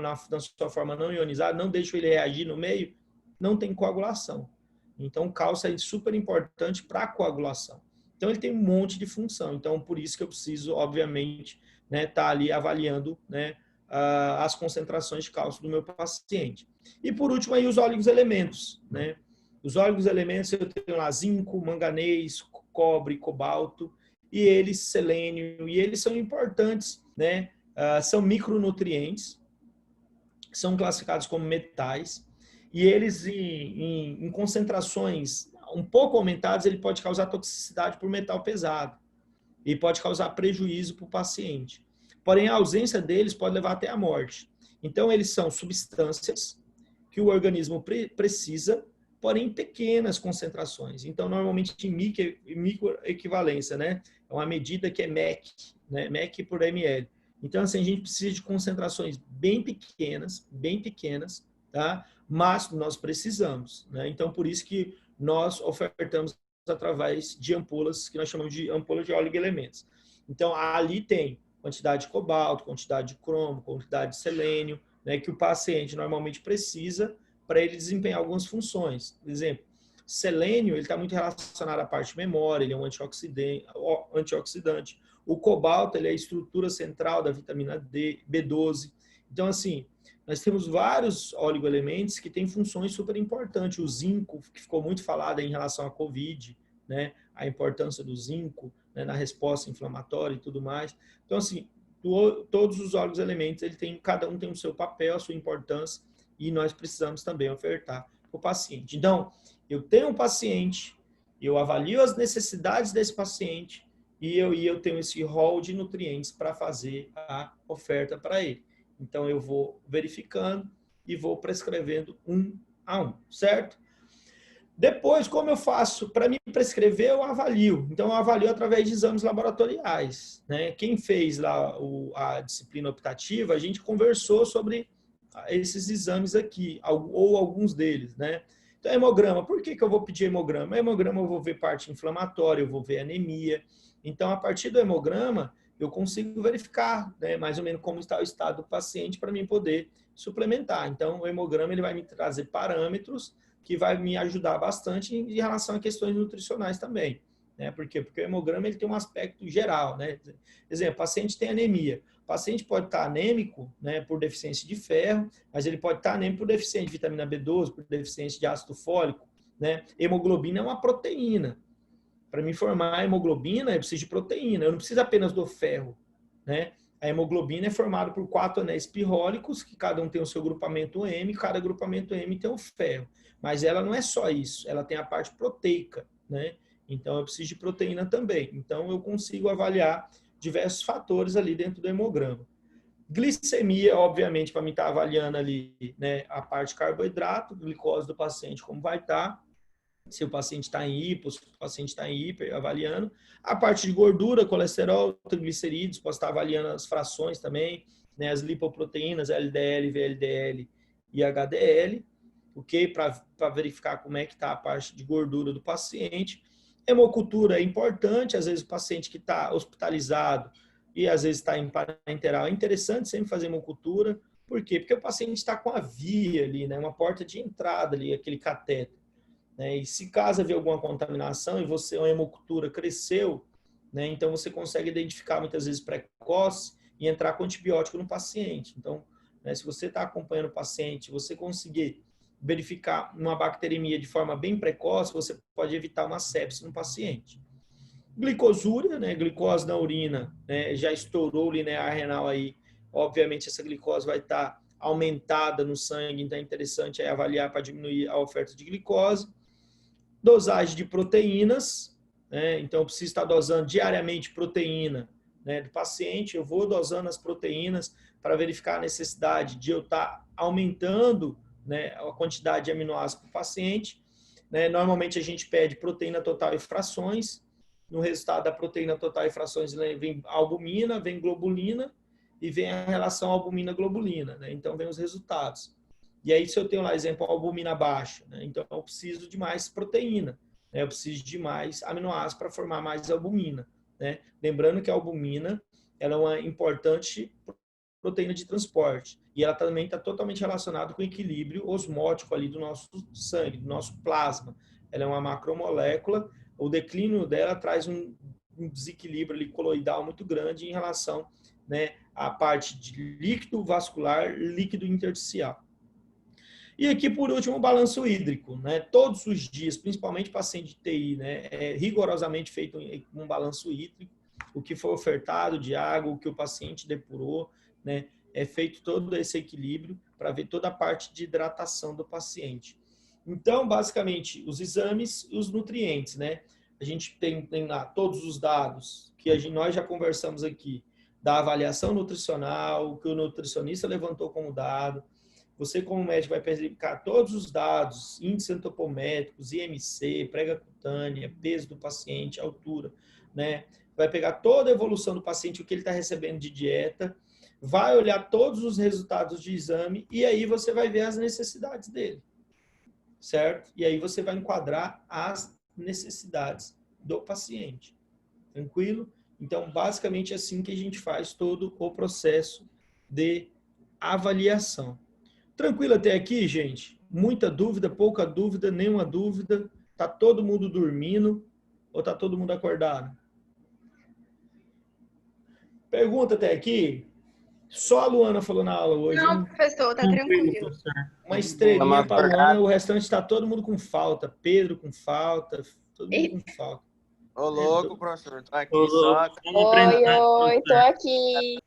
na sua forma não ionizada, não deixo ele reagir no meio, não tem coagulação. Então, o cálcio é super importante para a coagulação. Então, ele tem um monte de função. Então, por isso que eu preciso, obviamente, né, tá ali avaliando, né, as concentrações de cálcio do meu paciente. E, por último, aí os oligoelementos, né? Os oligoelementos, eu tenho lá zinco, manganês, cobre, cobalto, e eles, selênio, e eles são importantes, né? São micronutrientes, são classificados como metais, e eles em concentrações um pouco aumentadas, ele pode causar toxicidade por metal pesado e pode causar prejuízo para o paciente. Porém, a ausência deles pode levar até a morte. Então, eles são substâncias que o organismo precisa, porém em pequenas concentrações. Então, normalmente em microequivalência, né? É uma medida que é MEC, né? MEC por ml. Então, assim, a gente precisa de concentrações bem pequenas, tá? Mas nós precisamos, né? Então, por isso que nós ofertamos através de ampolas, que nós chamamos de ampolas de oligoelementos. Então, ali tem quantidade de cobalto, quantidade de cromo, quantidade de selênio, né, que o paciente normalmente precisa para ele desempenhar algumas funções. Por exemplo, selênio está muito relacionado à parte de memória, ele é um antioxidante. O cobalto ele é a estrutura central da vitamina D, B12. Então, assim, nós temos vários oligoelementos que têm funções super importantes. O zinco, que ficou muito falado em relação à COVID, né, a importância do zinco, né, na resposta inflamatória e tudo mais. Então, assim, todos os oligoelementos, cada um tem o seu papel, a sua importância, e nós precisamos também ofertar para o paciente. Então, eu tenho um paciente, eu avalio as necessidades desse paciente e eu tenho esse rol de nutrientes para fazer a oferta para ele. Então, eu vou verificando e vou prescrevendo um a um, certo? Depois, como eu faço? Para me prescrever, eu avalio. Então, eu avalio através de exames laboratoriais, né? Quem fez lá a disciplina optativa, a gente conversou sobre esses exames aqui, ou alguns deles, né? Então, hemograma, por que eu vou pedir hemograma? Hemograma eu vou ver parte inflamatória, eu vou ver anemia. Então, a partir do hemograma, eu consigo verificar, né, mais ou menos como está o estado do paciente para mim poder suplementar. Então, o hemograma ele vai me trazer parâmetros que vai me ajudar bastante em relação a questões nutricionais também. Né? Por quê? Porque o hemograma ele tem um aspecto geral. Né? Exemplo, o paciente tem anemia. O paciente pode estar anêmico, né, por deficiência de ferro, mas ele pode estar anêmico por deficiência de vitamina B12, por deficiência de ácido fólico. Né? Hemoglobina é uma proteína. Para me formar a hemoglobina, eu preciso de proteína. Eu não preciso apenas do ferro. Né? A hemoglobina é formada por 4 anéis pirrólicos, que cada um tem o seu grupamento M, cada grupamento M tem um ferro. Mas ela não é só isso, ela tem a parte proteica, né? Então, eu preciso de proteína também. Então, eu consigo avaliar diversos fatores ali dentro do hemograma. Glicemia, obviamente, para mim estar avaliando ali, né, a parte de carboidrato, glicose do paciente, como vai estar, se o paciente está em hipo, se o paciente está em hiper, avaliando. A parte de gordura, colesterol, triglicerídeos, posso estar avaliando as frações também, né, as lipoproteínas, LDL, VLDL e HDL, ok? Para verificar como é que está a parte de gordura do paciente. Hemocultura é importante, às vezes o paciente que está hospitalizado e às vezes está em parenteral, é interessante sempre fazer hemocultura. Por quê? Porque o paciente está com a via ali, né, uma porta de entrada ali, aquele catéter. Né? E se caso haver alguma contaminação e você, a hemocultura cresceu, né, então você consegue identificar muitas vezes precoce e entrar com antibiótico no paciente. Então, né, se você está acompanhando o paciente, você conseguir verificar uma bacteremia de forma bem precoce, você pode evitar uma sepse no paciente. Glicosúria, né, glicose na urina, né, já estourou o linear renal aí, obviamente essa glicose vai estar aumentada no sangue, então é interessante aí avaliar para diminuir a oferta de glicose. Dosagem de proteínas, né, então eu preciso estar dosando diariamente proteína, né, do paciente, eu vou dosando as proteínas para verificar a necessidade de eu estar aumentando, né, a quantidade de aminoácidos para o paciente. Né? Normalmente a gente pede proteína total e frações. No resultado da proteína total e frações vem albumina, vem globulina e vem a relação albumina-globulina. Né? Então, vem os resultados. E aí, se eu tenho lá, exemplo, albumina baixa, né? Então eu preciso de mais proteína. Né? Eu preciso de mais aminoácidos para formar mais albumina. Né? Lembrando que a albumina ela é uma importante proteína de transporte. E ela também está totalmente relacionada com o equilíbrio osmótico ali do nosso sangue, do nosso plasma. Ela é uma macromolécula, o declínio dela traz um desequilíbrio ali coloidal muito grande em relação, né, à parte de líquido vascular, líquido intersticial. E aqui, por último, o balanço hídrico. Né? Todos os dias, principalmente paciente de TI, né, é rigorosamente feito um balanço hídrico, o que foi ofertado de água, o que o paciente depurou, né? É feito todo esse equilíbrio para ver toda a parte de hidratação do paciente. Então, basicamente, os exames e os nutrientes, né? A gente tem lá todos os dados que nós já conversamos aqui, da avaliação nutricional, que o nutricionista levantou como dado. Você, como médico, vai verificar todos os dados, índices antropométricos, IMC, prega cutânea, peso do paciente, altura, né? Vai pegar toda a evolução do paciente, o que ele está recebendo de dieta, vai olhar todos os resultados de exame e aí você vai ver as necessidades dele, certo? E aí você vai enquadrar as necessidades do paciente, tranquilo? Então, basicamente, é assim que a gente faz todo o processo de avaliação. Tranquilo até aqui, gente? Muita dúvida, pouca dúvida, nenhuma dúvida? Tá todo mundo dormindo ou tá todo mundo acordado? Pergunta até aqui? Só a Luana falou na aula hoje, Não, hein? professor, tá tranquilo. Professor. Uma estrelinha para a Luana, acordado. o restante está todo mundo com falta. Pedro com falta, todo mundo com falta. Ô, louco, professor. Tô aqui Ô, só. louco, vamos aprender, Oi, tô professor. aqui.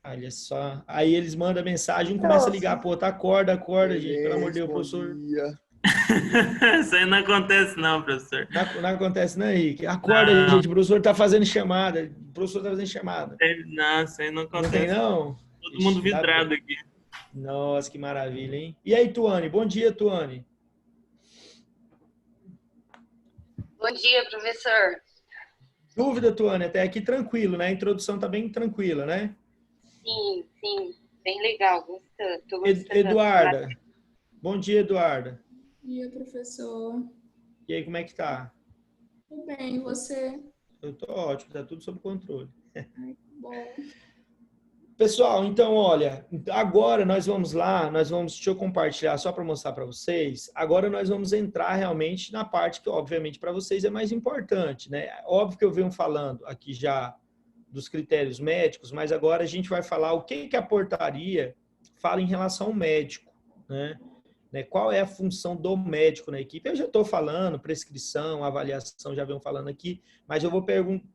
Olha só. Aí eles mandam mensagem, um começa a ligar, pô, tá, acorda, gente. Pelo amor de Deus, Bom professor. dia. Isso aí não acontece não, professor. Não acontece, né, Henrique? Acorda, Não. gente, o professor tá fazendo chamada. O professor tá fazendo chamada. Não, isso aí não Não tem, acontece. não? Todo mundo Ixi, vidrado aqui. Nossa, que maravilha, hein? E aí, Tuane? Bom dia, Tuane. Bom dia, professor. Dúvida, Tuane? Até aqui tranquilo, né? A introdução tá bem tranquila, né? Sim, bem legal. Tô gostando. Eduarda. Bom dia, Eduarda. dia, professor. E aí, como é que tá? Tudo bem, e você? Eu tô ótimo, tá tudo sob controle. Ai, que bom. Pessoal, então, olha, agora nós vamos lá, deixa eu compartilhar só para mostrar para vocês. Agora nós vamos entrar realmente na parte que, obviamente, para vocês é mais importante, né? Óbvio que eu venho falando aqui já dos critérios médicos, mas agora a gente vai falar o que a portaria fala em relação ao médico, né? Qual é a função do médico na equipe? Eu já estou falando, prescrição, avaliação, já venho falando aqui, mas eu vou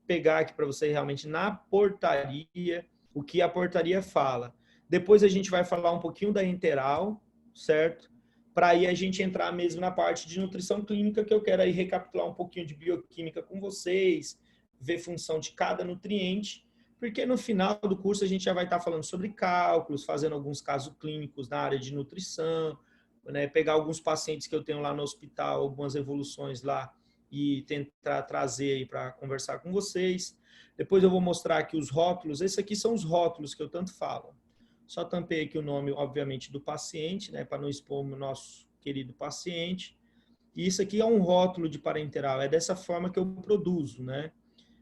pegar aqui para vocês realmente na portaria, o que a portaria fala. Depois a gente vai falar um pouquinho da enteral, certo? Para aí a gente entrar mesmo na parte de nutrição clínica, que eu quero aí recapitular um pouquinho de bioquímica com vocês, ver função de cada nutriente, porque no final do curso a gente já vai estar falando sobre cálculos, fazendo alguns casos clínicos na área de nutrição, né? Pegar alguns pacientes que eu tenho lá no hospital, algumas evoluções lá e tentar trazer aí para conversar com vocês. Depois eu vou mostrar aqui os rótulos. Esses aqui são os rótulos que eu tanto falo. Só tampei aqui o nome, obviamente, do paciente, né, para não expor o nosso querido paciente. E isso aqui é um rótulo de parenteral. É dessa forma que eu produzo, né?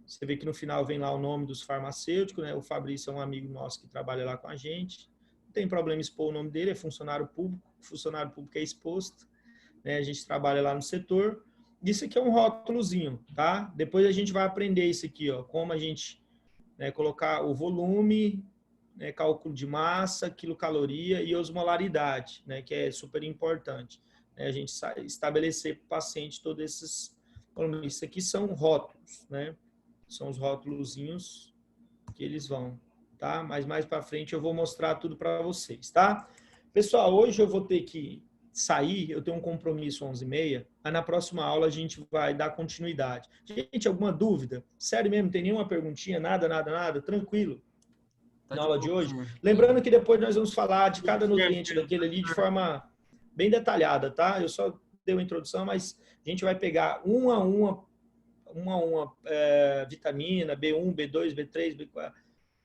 Você vê que no final vem lá o nome dos farmacêuticos, né? O Fabrício é um amigo nosso que trabalha lá com a gente. Não tem problema expor o nome dele, é funcionário público. Funcionário público é exposto, né? A gente trabalha lá no setor. Isso aqui é um rótulozinho, tá? Depois a gente vai aprender isso aqui, ó, como a gente, né, colocar o volume, né, cálculo de massa, quilocaloria e osmolaridade, né, que é super importante, né, a gente estabelecer para o paciente todos esses. Isso aqui são rótulos, né? São os rótulozinhos que eles vão, tá? Mas mais para frente eu vou mostrar tudo para vocês, tá? Pessoal, hoje eu vou ter que sair, eu tenho um compromisso 11h30, mas na próxima aula a gente vai dar continuidade. Gente, alguma dúvida? Sério mesmo, não tem nenhuma perguntinha? Nada? Tranquilo? Tá Na de aula de boa, hoje? senhor. Lembrando que depois nós vamos falar de cada nutriente daquele ali de forma bem detalhada, tá? Eu só dei uma introdução, mas a gente vai pegar uma a uma vitamina, B1, B2, B3, B4,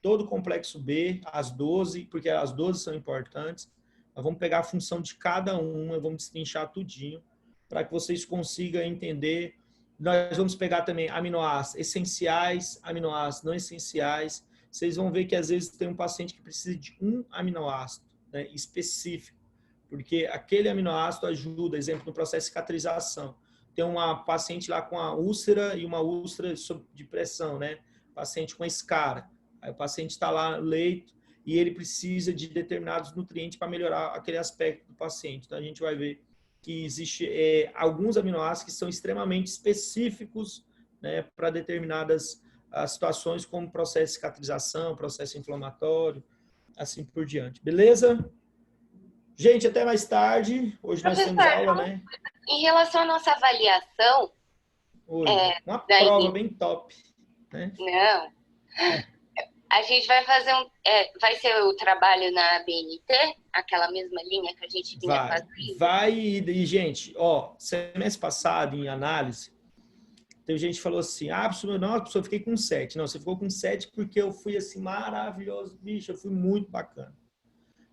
todo o complexo B, as 12, porque as 12 são importantes. Nós vamos pegar a função de cada uma, vamos destrinchar tudinho, para que vocês consigam entender. Nós vamos pegar também aminoácidos essenciais, aminoácidos não essenciais. Vocês vão ver que às vezes tem um paciente que precisa de um aminoácido, né, específico, porque aquele aminoácido ajuda, exemplo, no processo de cicatrização. Tem uma paciente lá com a úlcera e uma úlcera de pressão, né? Paciente com escara. Aí o paciente está lá no leito e ele precisa de determinados nutrientes para melhorar aquele aspecto do paciente. Então, a gente vai ver que existe alguns aminoácidos que são extremamente específicos, né, para determinadas situações, como processo de cicatrização, processo inflamatório, assim por diante. Beleza? Gente, até mais tarde. Hoje nós temos aula, né? Em relação à nossa avaliação... Hoje. Uma prova bem top, né? Não. A gente vai fazer vai ser o trabalho na BNT, aquela mesma linha que a gente vinha fazendo? Vai, e gente, ó, semestre passado, em análise, teve gente que falou assim, eu fiquei com 7. Não, você ficou com 7 porque eu fui, assim, maravilhoso, bicho, eu fui muito bacana.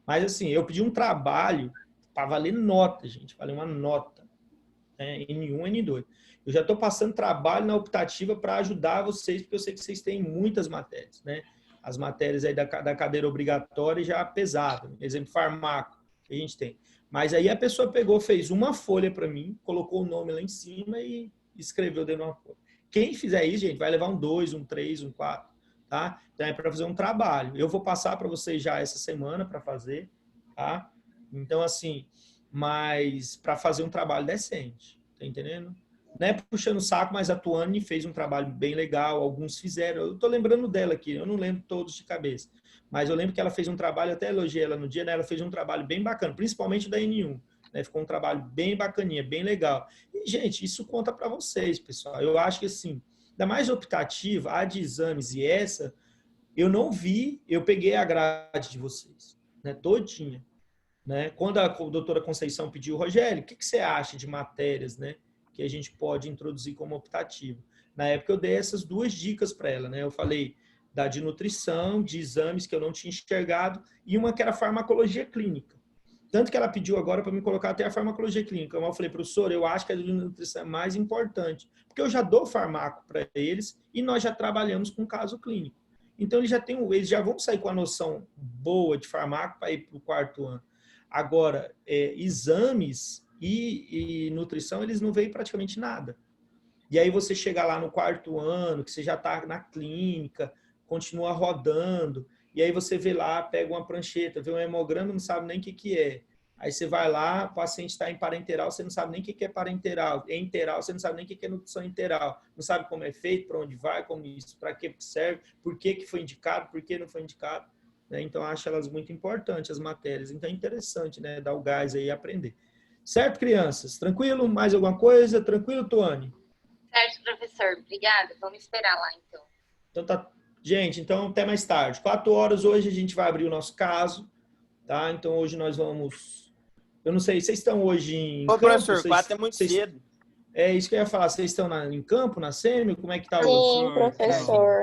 Mas, assim, eu pedi um trabalho para valer nota, gente, valer uma nota, né? N1, N2. Eu já estou passando trabalho na optativa para ajudar vocês, porque eu sei que vocês têm muitas matérias, né? As matérias aí da cadeira obrigatória já pesavam. Exemplo, farmaco, que a gente tem. Mas aí a pessoa pegou, fez uma folha para mim, colocou o nome lá em cima e escreveu dentro de uma folha. Quem fizer isso, gente, vai levar um 2, um 3, um 4, tá? Então é para fazer um trabalho. Eu vou passar para vocês já essa semana para fazer, tá? Então, assim, mas para fazer um trabalho decente, tá entendendo? Não é puxando o saco, mas a Tuane fez um trabalho bem legal, alguns fizeram. Eu tô lembrando dela aqui, eu não lembro todos de cabeça. Mas eu lembro que ela fez um trabalho, até elogiei ela no dia, né? Ela fez um trabalho bem bacana, principalmente da N1. Né? Ficou um trabalho bem bacaninha, bem legal. E, gente, isso conta para vocês, pessoal. Eu acho que, assim, da mais optativa, a de exames e essa, eu não vi, eu peguei a grade de vocês, né? Todinha. Né? Quando a doutora Conceição pediu, Rogério, o que você acha de matérias, né, que a gente pode introduzir como optativo? Na época eu dei essas 2 dicas para ela, né? Eu falei da de nutrição, de exames que eu não tinha enxergado, e uma que era farmacologia clínica. Tanto que ela pediu agora para me colocar até a farmacologia clínica. Eu falei, professor, eu acho que a nutrição é mais importante, porque eu já dou farmaco para eles e nós já trabalhamos com caso clínico. Então, eles já vão sair com a noção boa de farmaco para ir para o 4º ano. Agora, exames e nutrição, eles não veem praticamente nada. E aí você chega lá no 4º ano, que você já está na clínica, continua rodando, e aí você vê lá, pega uma prancheta, vê um hemograma, não sabe nem o que é. Aí você vai lá, o paciente está em parenteral, você não sabe nem o que é parenteral. É enteral, você não sabe nem o que é nutrição enteral. Não sabe como é feito, para onde vai, como isso, para que serve, por que foi indicado, por que não foi indicado. Né? Então, eu acho elas muito importantes, as matérias. Então, é interessante, né? Dar o gás aí e aprender. Certo, crianças? Tranquilo? Mais alguma coisa? Tranquilo, Tuane? Certo, professor. Obrigada. Vamos esperar lá, então. Então, tá. Gente, então, até mais tarde. 4 horas hoje a gente vai abrir o nosso caso. Tá? Então, hoje nós vamos... Eu não sei, vocês estão hoje em campo? Professor, 4 é muito cedo. É isso que eu ia falar. Vocês estão em campo, na SEMI? Como é que tá? Sim, professor.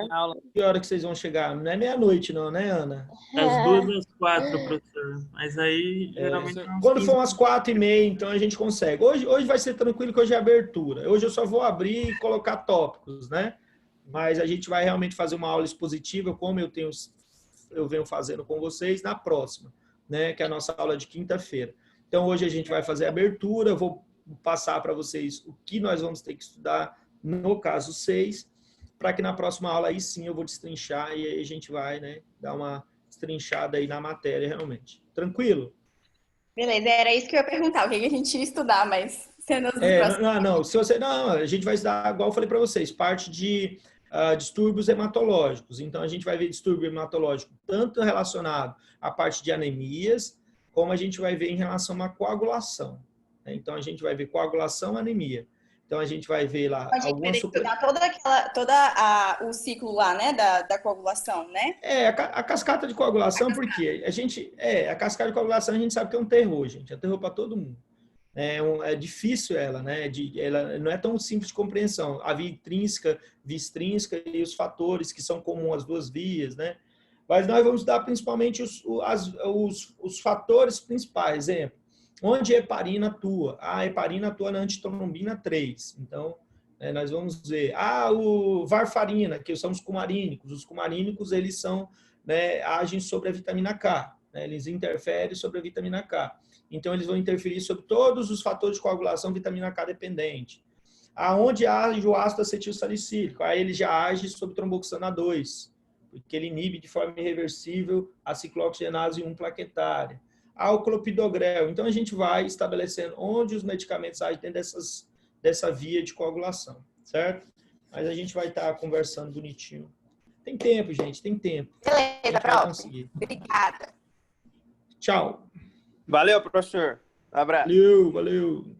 Que hora que vocês vão chegar? Não é meia-noite não, né, Ana? Das 2 às 4, professor. Mas aí, geralmente... Quando for umas 4h30, então a gente consegue. Hoje vai ser tranquilo, que hoje é abertura. Hoje eu só vou abrir e colocar tópicos, né? Mas a gente vai realmente fazer uma aula expositiva, como eu venho fazendo com vocês, na próxima, né? Que é a nossa aula de quinta-feira. Então, hoje a gente vai fazer a abertura, eu vou passar para vocês o que nós vamos ter que estudar no caso 6, para que na próxima aula aí sim eu vou destrinchar e aí a gente vai, né, dar uma destrinchada aí na matéria realmente. Tranquilo? Beleza, era isso que eu ia perguntar, o que a gente ia estudar, mas cenas do próximo. Se você, a gente vai estudar, igual eu falei para vocês, parte de distúrbios hematológicos. Então, a gente vai ver distúrbio hematológico tanto relacionado à parte de anemias, como a gente vai ver em relação à coagulação. Então, a gente vai ver coagulação e anemia. Então, a gente vai ver lá... A gente vai estudar o ciclo lá, né, da coagulação, né? A cascata de coagulação, porque a cascata de coagulação a gente sabe que é um terror, gente. É um terror para todo mundo. É difícil ela, né? Ela não é tão simples de compreensão. A via intrínseca, via extrínseca e os fatores que são comuns às duas vias, né? Mas nós vamos dar principalmente os fatores principais. Exemplo, onde a heparina atua? A heparina atua na antitrombina 3. Então, nós vamos ver. O varfarina, que são os cumarínicos. Os cumarínicos, eles são, né, agem sobre a vitamina K. Né, eles interferem sobre a vitamina K. Então, eles vão interferir sobre todos os fatores de coagulação vitamina K dependente. Aonde age o ácido acetil salicílico? Aí ele já age sobre tromboxana 2. Porque ele inibe de forma irreversível a ciclooxigenase 1 plaquetária. O clopidogrel. Então, a gente vai estabelecendo onde os medicamentos agem dentro dessa via de coagulação, certo? Mas a gente vai estar conversando bonitinho. Tem tempo, gente, tem tempo. Beleza, próximo. Obrigada. Tchau. Valeu, professor. Um abraço. Valeu.